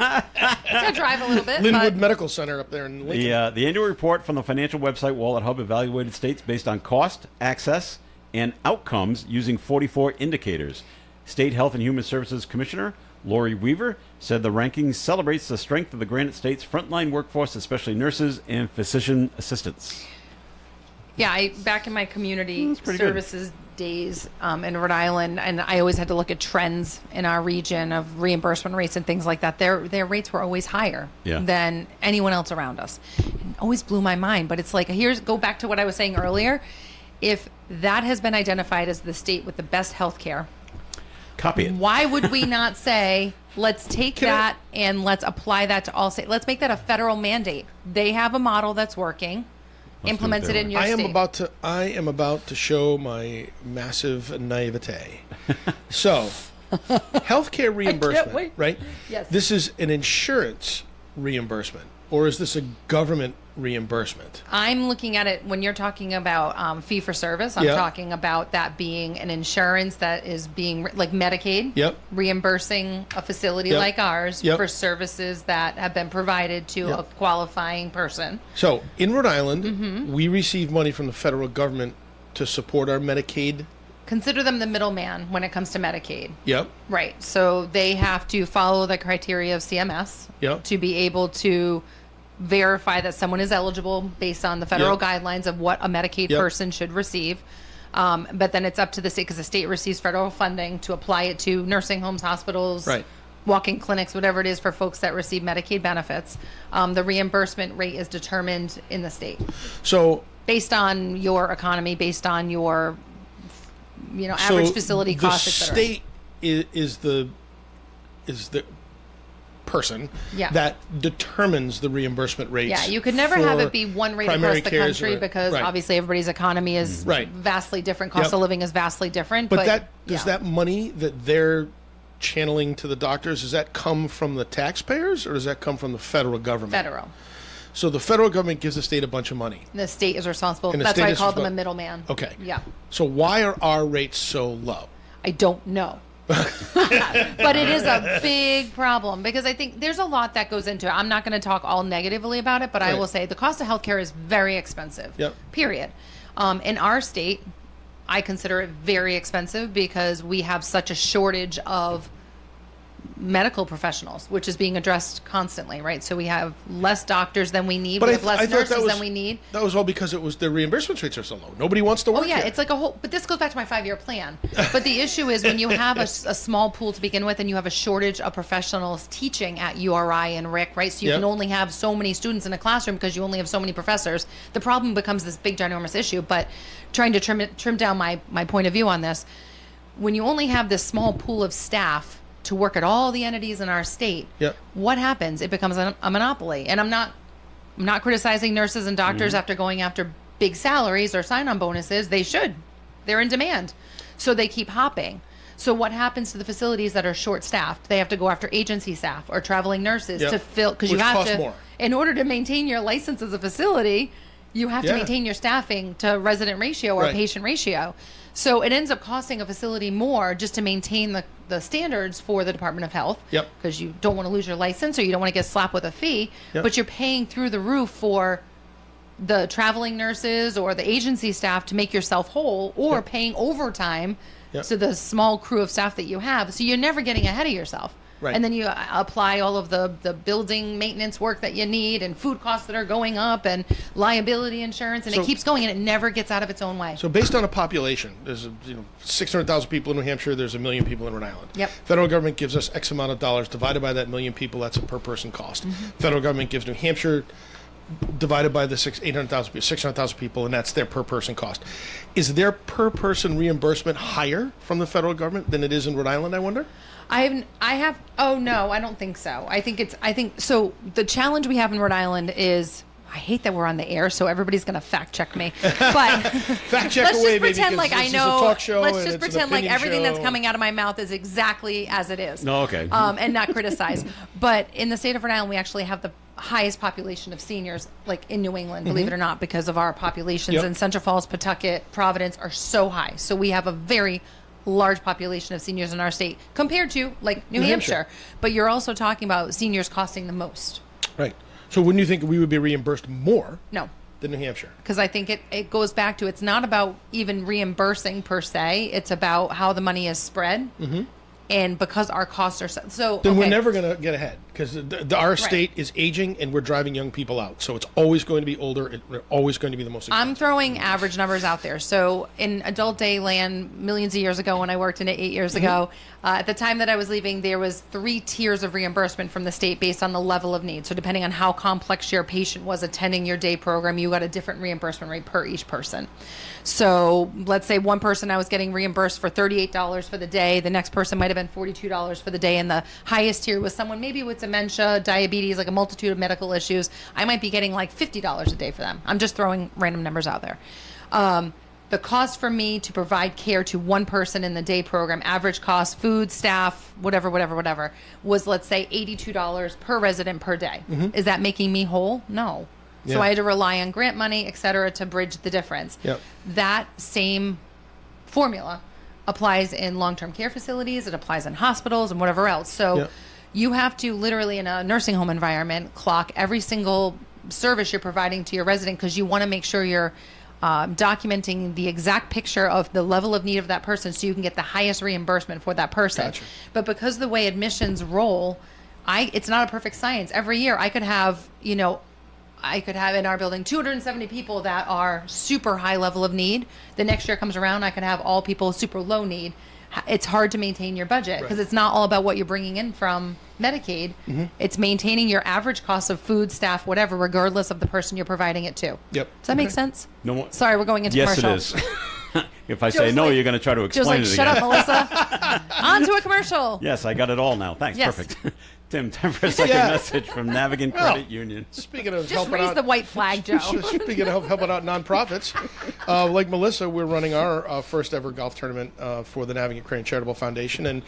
It's gonna drive a little bit. Linwood but Medical Center up there in Lincoln. The annual report from the financial website Wallet Hub evaluated states based on cost, access, and outcomes using 44 indicators. State Health and Human Services Commissioner Lori Weaver said the ranking celebrates the strength of the Granite State's frontline workforce, especially nurses and physician assistants. Yeah, back in my community pretty good. services days in Rhode Island, and I always had to look at trends in our region of reimbursement rates and things like that. Their rates were always higher than anyone else around us. It always blew my mind. But it's like, go back to what I was saying earlier. If that has been identified as the state with the best health care, copy it. Why would we not say, let's take that and let's apply that to all states? Let's make that a federal mandate. They have a model that's working. Implement it in your state. I am about to show my massive naivete. So, healthcare reimbursement, right? Yes. This is an insurance reimbursement, or is this a government reimbursement? I'm looking at it when you're talking about fee for service. I'm talking about that being an insurance that is being like Medicaid, reimbursing a facility like ours for services that have been provided to a qualifying person. So in Rhode Island, we receive money from the federal government to support our Medicaid. Consider them the middleman when it comes to Medicaid. Yep. Right. So they have to follow the criteria of CMS to be able to verify that someone is eligible based on the federal guidelines of what a Medicaid person should receive. But then it's up to the state, because the state receives federal funding to apply it to nursing homes, hospitals, walk-in clinics, whatever it is for folks that receive Medicaid benefits. The reimbursement rate is determined in the state. So based on your economy, based on your average facility costs, et cetera. The state is the person that determines the reimbursement rates. Yeah, you could never have it be one rate across the country because obviously everybody's economy is vastly different. Cost of living is vastly different. But does that money that they're channeling to the doctors, does that come from the taxpayers or does that come from the federal government? Federal. So the federal government gives the state a bunch of money. The state is responsible. And That's why I call them a middleman. Okay. Yeah. So why are our rates so low? I don't know. But it is a big problem because I think there's a lot that goes into it. I'm not going to talk all negatively about it, but I will say the cost of healthcare is very expensive. Yep. Period. In our state, I consider it very expensive because we have such a shortage of medical professionals, which is being addressed constantly, right? So we have less doctors than we need. We have less nurses than we need. That was all because the reimbursement rates are so low. Nobody wants to work here. It's like a whole, but this goes back to my 5-year plan. But the issue is when you have a small pool to begin with and you have a shortage of professionals teaching at URI and RIC, right? So you can only have so many students in a classroom because you only have so many professors. The problem becomes this big, ginormous issue. But trying to trim down my point of view on this, when you only have this small pool of staff to work at all the entities in our state, what happens? It becomes a monopoly. And I'm not criticizing nurses and doctors after going after big salaries or sign-on bonuses. They should. They're in demand. So they keep hopping. So what happens to the facilities that are short-staffed? They have to go after agency staff or traveling nurses to fill, because you have to, more. In order to maintain your license as a facility, you have to maintain your staffing to resident ratio or patient ratio. So it ends up costing a facility more just to maintain the standards for the Department of Health. Because you don't want to lose your license or you don't want to get slapped with a fee. But you're paying through the roof for the traveling nurses or the agency staff to make yourself whole, or paying overtime to the small crew of staff that you have. So you're never getting ahead of yourself. Right. And then you apply all of the building maintenance work that you need and food costs that are going up and liability insurance, and So- it keeps going, and it never gets out of its own way. So based on a population, there's 600,000 people in New Hampshire. There's 1 million people in Rhode Island. Yep. Federal government gives us X amount of dollars divided by that 1 million people. That's a per person cost. Federal government gives New Hampshire divided by the 600,000 people, and that's their per person cost. Is their per person reimbursement higher from the federal government than it is in Rhode Island, I wonder? Oh no, I don't think so. I think so. The challenge we have in Rhode Island is, I hate that we're on the air, so everybody's going to fact check me. But fact check let's away, just pretend baby, like 'cause I this is a know. talk show Let's and just it's an pretend like opinion everything that's show. coming out of my mouth is exactly as it is. No, okay. And not criticize. But in the state of Rhode Island, we actually have the highest population of seniors, like in New England, believe it or not, because of our populations. Yep. And Central Falls, Pawtucket, Providence are so high. So we have a very large population of seniors in our state compared to like New Hampshire. But you're also talking about seniors costing the most. Right. So wouldn't you think we would be reimbursed more No. than New Hampshire? Because I think it goes back to, it's not about even reimbursing per se. It's about how the money is spread. Mm-hmm. And because our costs are so Then okay. we're never going to get ahead because our state is aging and we're driving young people out. So it's always going to be older. We're always going to be the most expensive. I'm throwing average numbers out there. So in adult day land, millions of years ago when I worked in it 8 years ago, at the time that I was leaving, there was 3 tiers of reimbursement from the state based on the level of need. So depending on how complex your patient was attending your day program, you got a different reimbursement rate per each person. So let's say one person I was getting reimbursed for $38 for the day. The next person might have been $42 for the day. And the highest tier was someone maybe with dementia, diabetes, like a multitude of medical issues. I might be getting like $50 a day for them. I'm just throwing random numbers out there. The cost for me to provide care to one person in the day program, average cost, food, staff, whatever, was, let's say, $82 per resident per day. Is that making me whole? No. So Yeah. I had to rely on grant money, et cetera, to bridge the difference. Yep. That same formula applies in long-term care facilities. It applies in hospitals and whatever else. So Yep. you have to literally, in a nursing home environment, clock every single service you're providing to your resident because you want to make sure you're documenting the exact picture of the level of need of that person so you can get the highest reimbursement for that person. Gotcha. But because of the way admissions roll, it's not a perfect science. Every year I could have in our building 270 people that are super high level of need. The next year comes around, I could have all people super low need. It's hard to maintain your budget because it's not all about what you're bringing in from Medicaid. It's maintaining your average cost of food, staff, whatever, regardless of the person you're providing it to. Yep. Does that make sense? No more. Sorry, we're going into Yes, commercial. it is. If I say Joe's no, like- you're going to try to Joe's explain like, it shut again. up, Melissa. On to a commercial. Yes, I got it all now. Thanks. Yes. Perfect. Tim, time for a second Yeah. message from Navigant Well, Credit Union. Speaking of Just helping raise out, the white flag, Joe. speaking of helping out nonprofits, like Melissa, we're running our first ever golf tournament for the Navigant Crane Charitable Foundation, and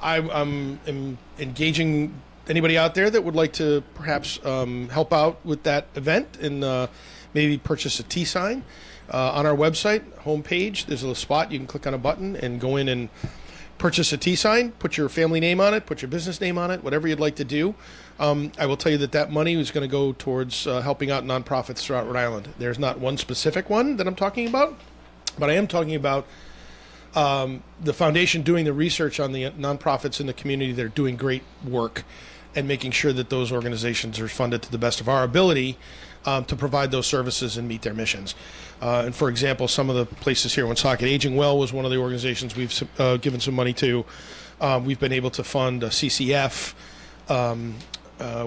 I'm engaging anybody out there that would like to perhaps help out with that event and maybe purchase a T sign. On our website homepage, there's a spot you can click on a button and go in and purchase a T sign, put your family name on it, put your business name on it, whatever you'd like to do. I will tell you that money is going to go towards helping out nonprofits throughout Rhode Island. There's not one specific one that I'm talking about, but I am talking about the foundation doing the research on the nonprofits in the community that are doing great work and making sure that those organizations are funded to the best of our ability to provide those services and meet their missions. And for example, some of the places here in Woonsocket, Aging Well was one of the organizations we've given some money to. We've been able to fund CCF.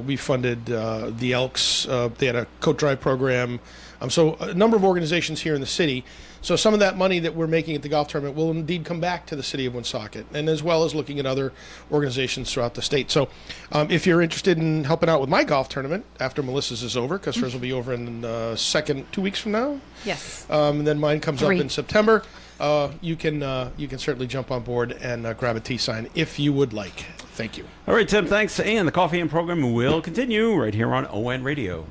We funded the Elks. They had a coat drive program. So a number of organizations here in the city. So some of that money that we're making at the golf tournament will indeed come back to the city of Woonsocket, and as well as looking at other organizations throughout the state. So if you're interested in helping out with my golf tournament after Melissa's is over, because hers will be over in 2 weeks from now. Yes. And then mine comes 3. up in September. You can certainly jump on board and grab a T sign if you would like. Thank you. All right, Tim, thanks. And the Coffee and program will continue right here on ON Radio.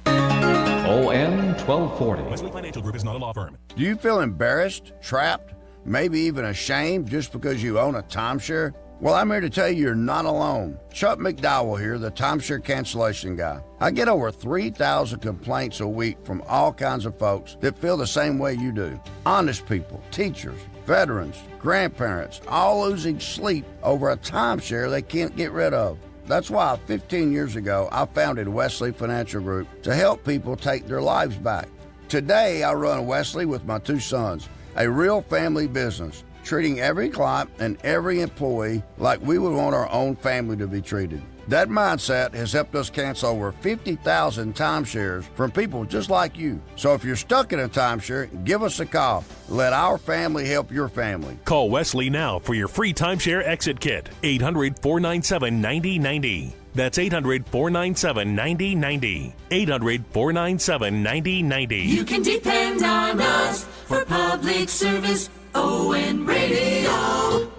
ON 1240. Wesley Financial Group is not a law firm. Do you feel embarrassed, trapped, maybe even ashamed just because you own a timeshare? Well, I'm here to tell you you're not alone. Chuck McDowell here, the timeshare cancellation guy. I get over 3,000 complaints a week from all kinds of folks that feel the same way you do. Honest people, teachers, veterans, grandparents, all losing sleep over a timeshare they can't get rid of. That's why 15 years ago, I founded Wesley Financial Group to help people take their lives back. Today, I run Wesley with my 2 sons, a real family business, treating every client and every employee like we would want our own family to be treated. That mindset has helped us cancel over 50,000 timeshares from people just like you. So if you're stuck in a timeshare, give us a call. Let our family help your family. Call Wesley now for your free timeshare exit kit. 800-497-9090. That's 800-497-9090. 800-497-9090. You can depend on us for public service. ON Radio.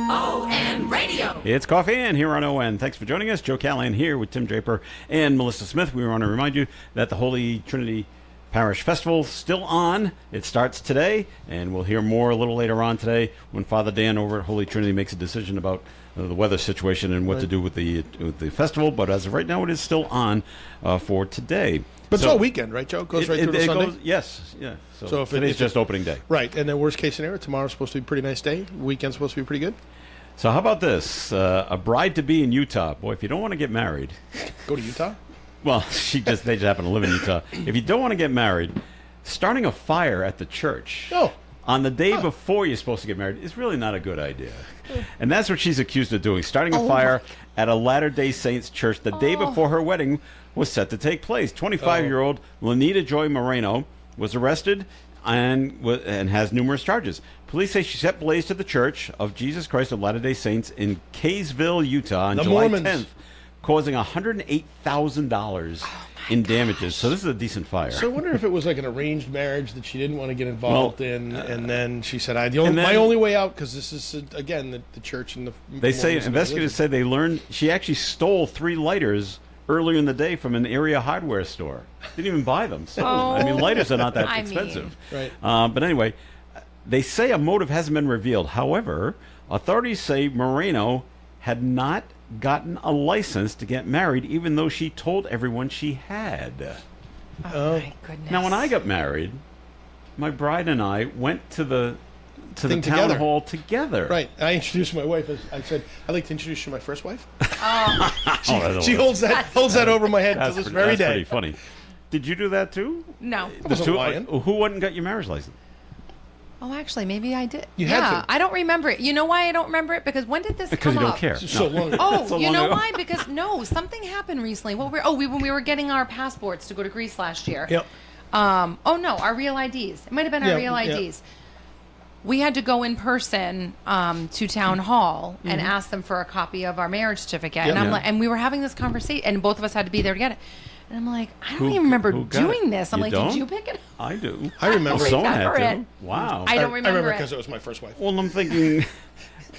ON Radio. It's Coffee In here on ON. Thanks for joining us. Joe Callahan here with Tim Draper and Melissa Smith. We want to remind you that the Holy Trinity Parish Festival is still on. It starts today, and we'll hear more a little later on today when Father Dan over at Holy Trinity makes a decision about the weather situation and what to do with the festival. But as of right now, it is still on for today. But it's all weekend, right, Joe? It goes right through to Sunday? Yes, yeah. So if today's just opening day. Right, and then worst case scenario, tomorrow's supposed to be a pretty nice day. Weekend's supposed to be pretty good. So how about this? A bride-to-be in Utah. Boy, if you don't want to get married... Go to Utah? Well, they just happen to live in Utah. If you don't want to get married, starting a fire at the church on the day before you're supposed to get married is really not a good idea. And that's what she's accused of doing, starting a fire at a Latter-day Saints church the day before her wedding was set to take place. 25-year-old Lanita Joy Moreno was arrested and has numerous charges. Police say she set blaze to the Church of Jesus Christ of Latter-day Saints in Kaysville, Utah on July 10th, causing $108,000 in damages. So this is a decent fire. So I wonder if it was like an arranged marriage that she didn't want to get involved in, and then she said, my only way out, because this is, again, the church and the... They say, investigators say they learned she actually stole 3 lighters earlier in the day from an area hardware store. Didn't even buy them. Sold them. I mean, lighters are not that expensive. Right. But anyway, they say a motive hasn't been revealed. However, authorities say Moreno had not gotten a license to get married, even though she told everyone she had. Oh my goodness. Now, when I got married, my bride and I went to the town hall together. Right. I introduced my wife. I said, I'd like to introduce you to my first wife. She Oh, holds that over my head to this very that's day. pretty funny. Did you do that too? No. Who went and got your marriage license? Oh, actually, maybe I did. You had to. I don't remember it. You know why I don't remember it? Because when did this Because come you up? don't care. So long ago. Oh, So you long know ago. why? Because something happened recently. When we were getting our passports to go to Greece last year. Yep. Our real IDs. It might have been our real yeah. IDs. We had to go in person to town hall and ask them for a copy of our marriage certificate. Yep. And Yeah. and we were having this conversation, and both of us had to be there to get it. And I'm like, I don't even remember who got doing it? this. I'm You like, don't? did you pick it up? I do. I remember it. Someone had remember to. Wow. I don't remember it. because it was my first wife. Well, I'm thinking.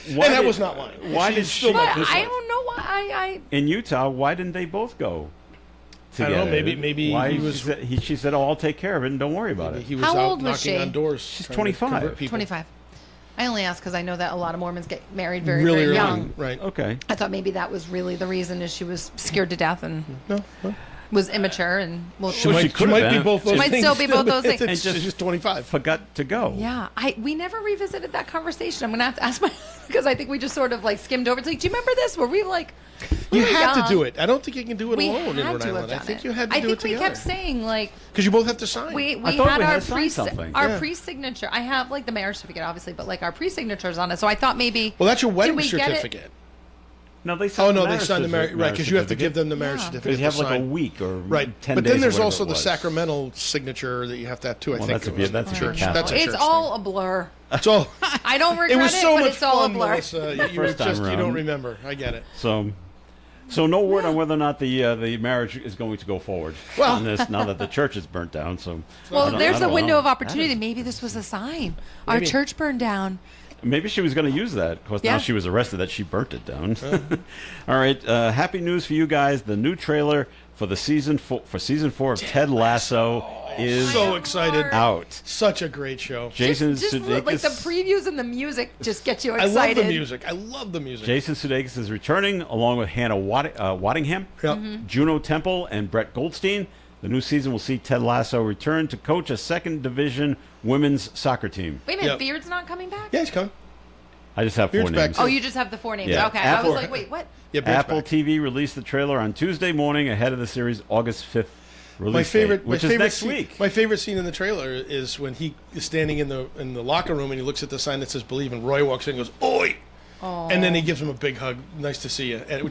And that was not mine. Why She's did still she? my But first I wife. don't know why In Utah, why didn't they both go I together? don't know, maybe why he was- She said, "Oh, I'll take care of it, and don't worry about it." He was How out old was knocking she? on doors. She's trying to 25. convert people. 25. I only asked because I know that a lot of Mormons get married very, Really very early. young. Right. Okay. I thought maybe that was really the reason is she was scared to death and No. was immature and She Well, might, she could have be been. both those Might things. still be both those things. It's And just 25. Forgot to go. yeah. We never revisited that conversation. I'm gonna have to ask my because I think we just sort of like skimmed over. It's like, do you remember this? Were we like we You were had to young. do it. I don't think you can do it We alone in had Rhode to have Island. I done think it. you had to I do think it we together. kept saying like Because you both have to sign. we I thought had we had our to sign something. our Yeah. pre-signature. I have like the marriage certificate, obviously, but like our pre-signatures on it. So I thought maybe Well, that's your wedding did we get it? certificate. No, they Oh, signed no, the they marriage signed the marriage. Right, because you have to give them the marriage Yeah. certificate. Because you have to like a sign. week or Right. 10 But days. then or there's whatever also it the was. sacramental signature that you have to have too. I Well, think that's if you- that's if you're church. Catholic. That's a It's church all thing. a blur. It's all. I don't regret It was so but much it's all fun, a blur. Melissa. You First time you don't around. remember. I get it. So no word on whether or not the marriage is going to go forward Well- on this now that the church is burnt down. So I Well, don't- there's I a don't window know. of opportunity. That is- Maybe this was a sign. Our Maybe. church burned down. Maybe she was going to use that because Yeah. now she was arrested that she burnt it down. All right, happy news for you guys. The new trailer for season 4 of Ted Lasso is So excited. out. Such a great show. Jason Just Sudeikis. like the previews and the music just get you I excited. love the music. I love the music. Jason Sudeikis is returning along with Hannah Waddingham, Yep. Juno Temple, and Brett Goldstein. The new season will see Ted Lasso return to coach a second division women's soccer team. Wait a minute, Beard's not coming back? Yeah, he's coming. I just have Beard's four back names. too. Oh, you just have the 4 names. Yeah. Okay, Apple- I was like, wait, what? Yeah, Beard's Apple back. TV released the trailer on Tuesday morning ahead of the series' August 5th release date, which is next week. My favorite scene in the trailer is when he is standing in the locker room and he looks at the sign that says "Believe," and Roy walks in and goes, "Oi!" And then he gives him a big hug. Nice to see you. And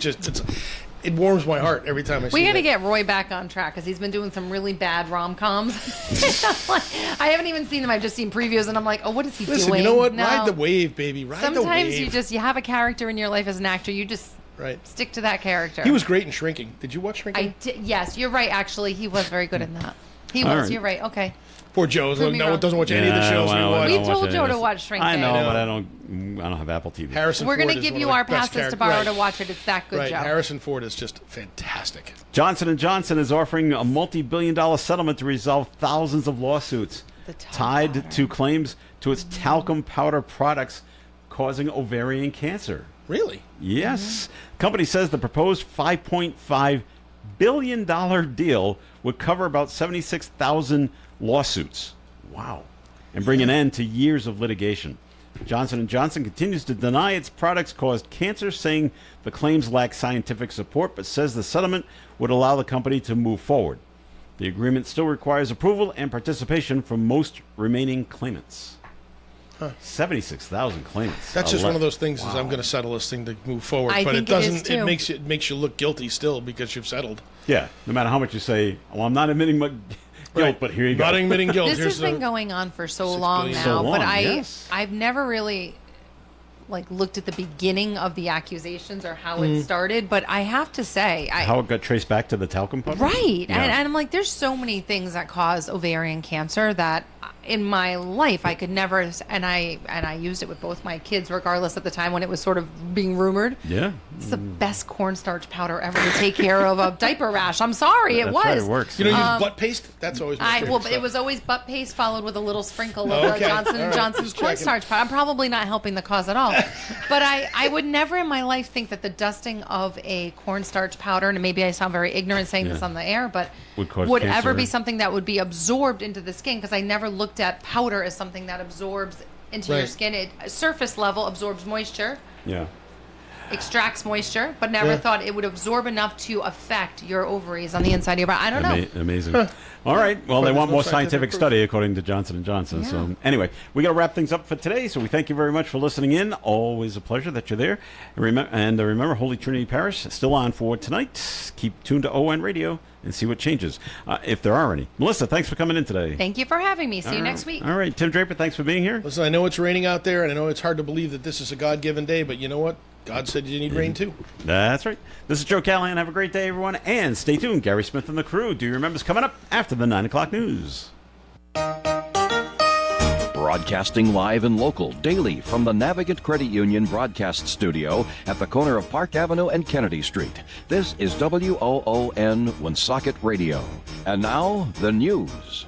it warms my heart every time I see We got to that. get Roy back on track because he's been doing some really bad rom-coms. I haven't even seen them. I've just seen previews, and I'm like, oh, what is he Listen, doing? you know what? No. Ride the wave, baby. Ride the Sometimes wave. you have a character in your life as an actor. You just stick to that character. He was great in Shrinking. Did you watch Shrinking? I did, yes, you're right. Actually, he was very good in that. He All was. right. You're right. Okay. Poor Joe. Prove me wrong. Doesn't watch any of the shows we watch. We told Joe to watch Shrinking. I know, but I don't have Apple TV. Harrison We're Ford going to is give one you of the our best passes to characters. borrow Right. to watch it. It's that good, Right. Joe. Harrison Ford is just fantastic. Johnson & Johnson is offering a multi-billion-dollar settlement to resolve thousands of lawsuits tied to claims to its talcum powder products causing ovarian cancer. Really? Yes. The company says the proposed $5.5 billion deal would cover about 76,000 lawsuits. Wow. And bring an end to years of litigation. Johnson & Johnson continues to deny its products caused cancer, saying the claims lack scientific support, but says the settlement would allow the company to move forward. The agreement still requires approval and participation from most remaining claimants. 76,000 claimants. That's just one of those things. Wow. Is I'm going to settle this thing to move forward, I but think it doesn't. it is, too. Makes you look guilty still because you've settled. Yeah, no matter how much you say, well, I'm not admitting my guilt, Right. but here you go. Not admitting guilt. This Here's has been the- going on for so long billion. now, So long, but yes. I've never really looked at the beginning of the accusations or how it started. But I have to say, How it got traced back to the talcum powder? right, Yeah. and I'm like, there's so many things that cause ovarian cancer that in my life I could never, and I used it with both my kids, regardless at the time when it was sort of being rumored. Yeah. It's the best cornstarch powder ever to take care of a diaper rash. I'm sorry, it That's was. right, it works. You don't use butt paste. That's always. My favorite But stuff. it was always butt paste followed with a little sprinkle of Okay, Johnson all right, Johnson's just checking. cornstarch powder. I'm probably not helping the cause at all. But I would never in my life think that the dusting of a cornstarch powder, and maybe I sound very ignorant saying this Yeah. on the air, but Would cause would cancer. ever be something that would be absorbed into the skin, because I never looked at powder as something that absorbs into your Right. skin. It surface level absorbs moisture, Yeah. extracts moisture, but never Yeah. thought it would absorb enough to affect your ovaries on the inside of your body. I don't know. Amazing. All right. Well, they But want there's no more scientific scientific proof. study, according to Johnson & Johnson. Yeah. So anyway, we got to wrap things up for today. So we thank you very much for listening in. Always a pleasure that you're there. And remember, Holy Trinity Parish is still on for tonight. Keep tuned to ON Radio and see what changes, if there are any. Melissa, thanks for coming in today. Thank you for having me. See you next week. All right. Tim Draper, thanks for being here. Listen, I know it's raining out there, and I know it's hard to believe that this is a God-given day, but you know what? God said you need rain too. That's right. This is Joe Callahan. Have a great day, everyone. And stay tuned. Gary Smith and the crew. Do you remember coming up after the 9 o'clock news? Broadcasting live and local daily from the Navigant Credit Union broadcast studio at the corner of Park Avenue and Kennedy Street. This is WOON Woonsocket Radio. And now, the news.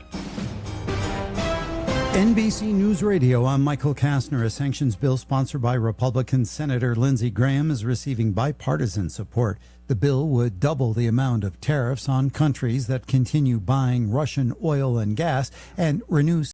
NBC News Radio, I'm Michael Kastner. A sanctions bill sponsored by Republican Senator Lindsey Graham is receiving bipartisan support. The bill would double the amount of tariffs on countries that continue buying Russian oil and gas and renew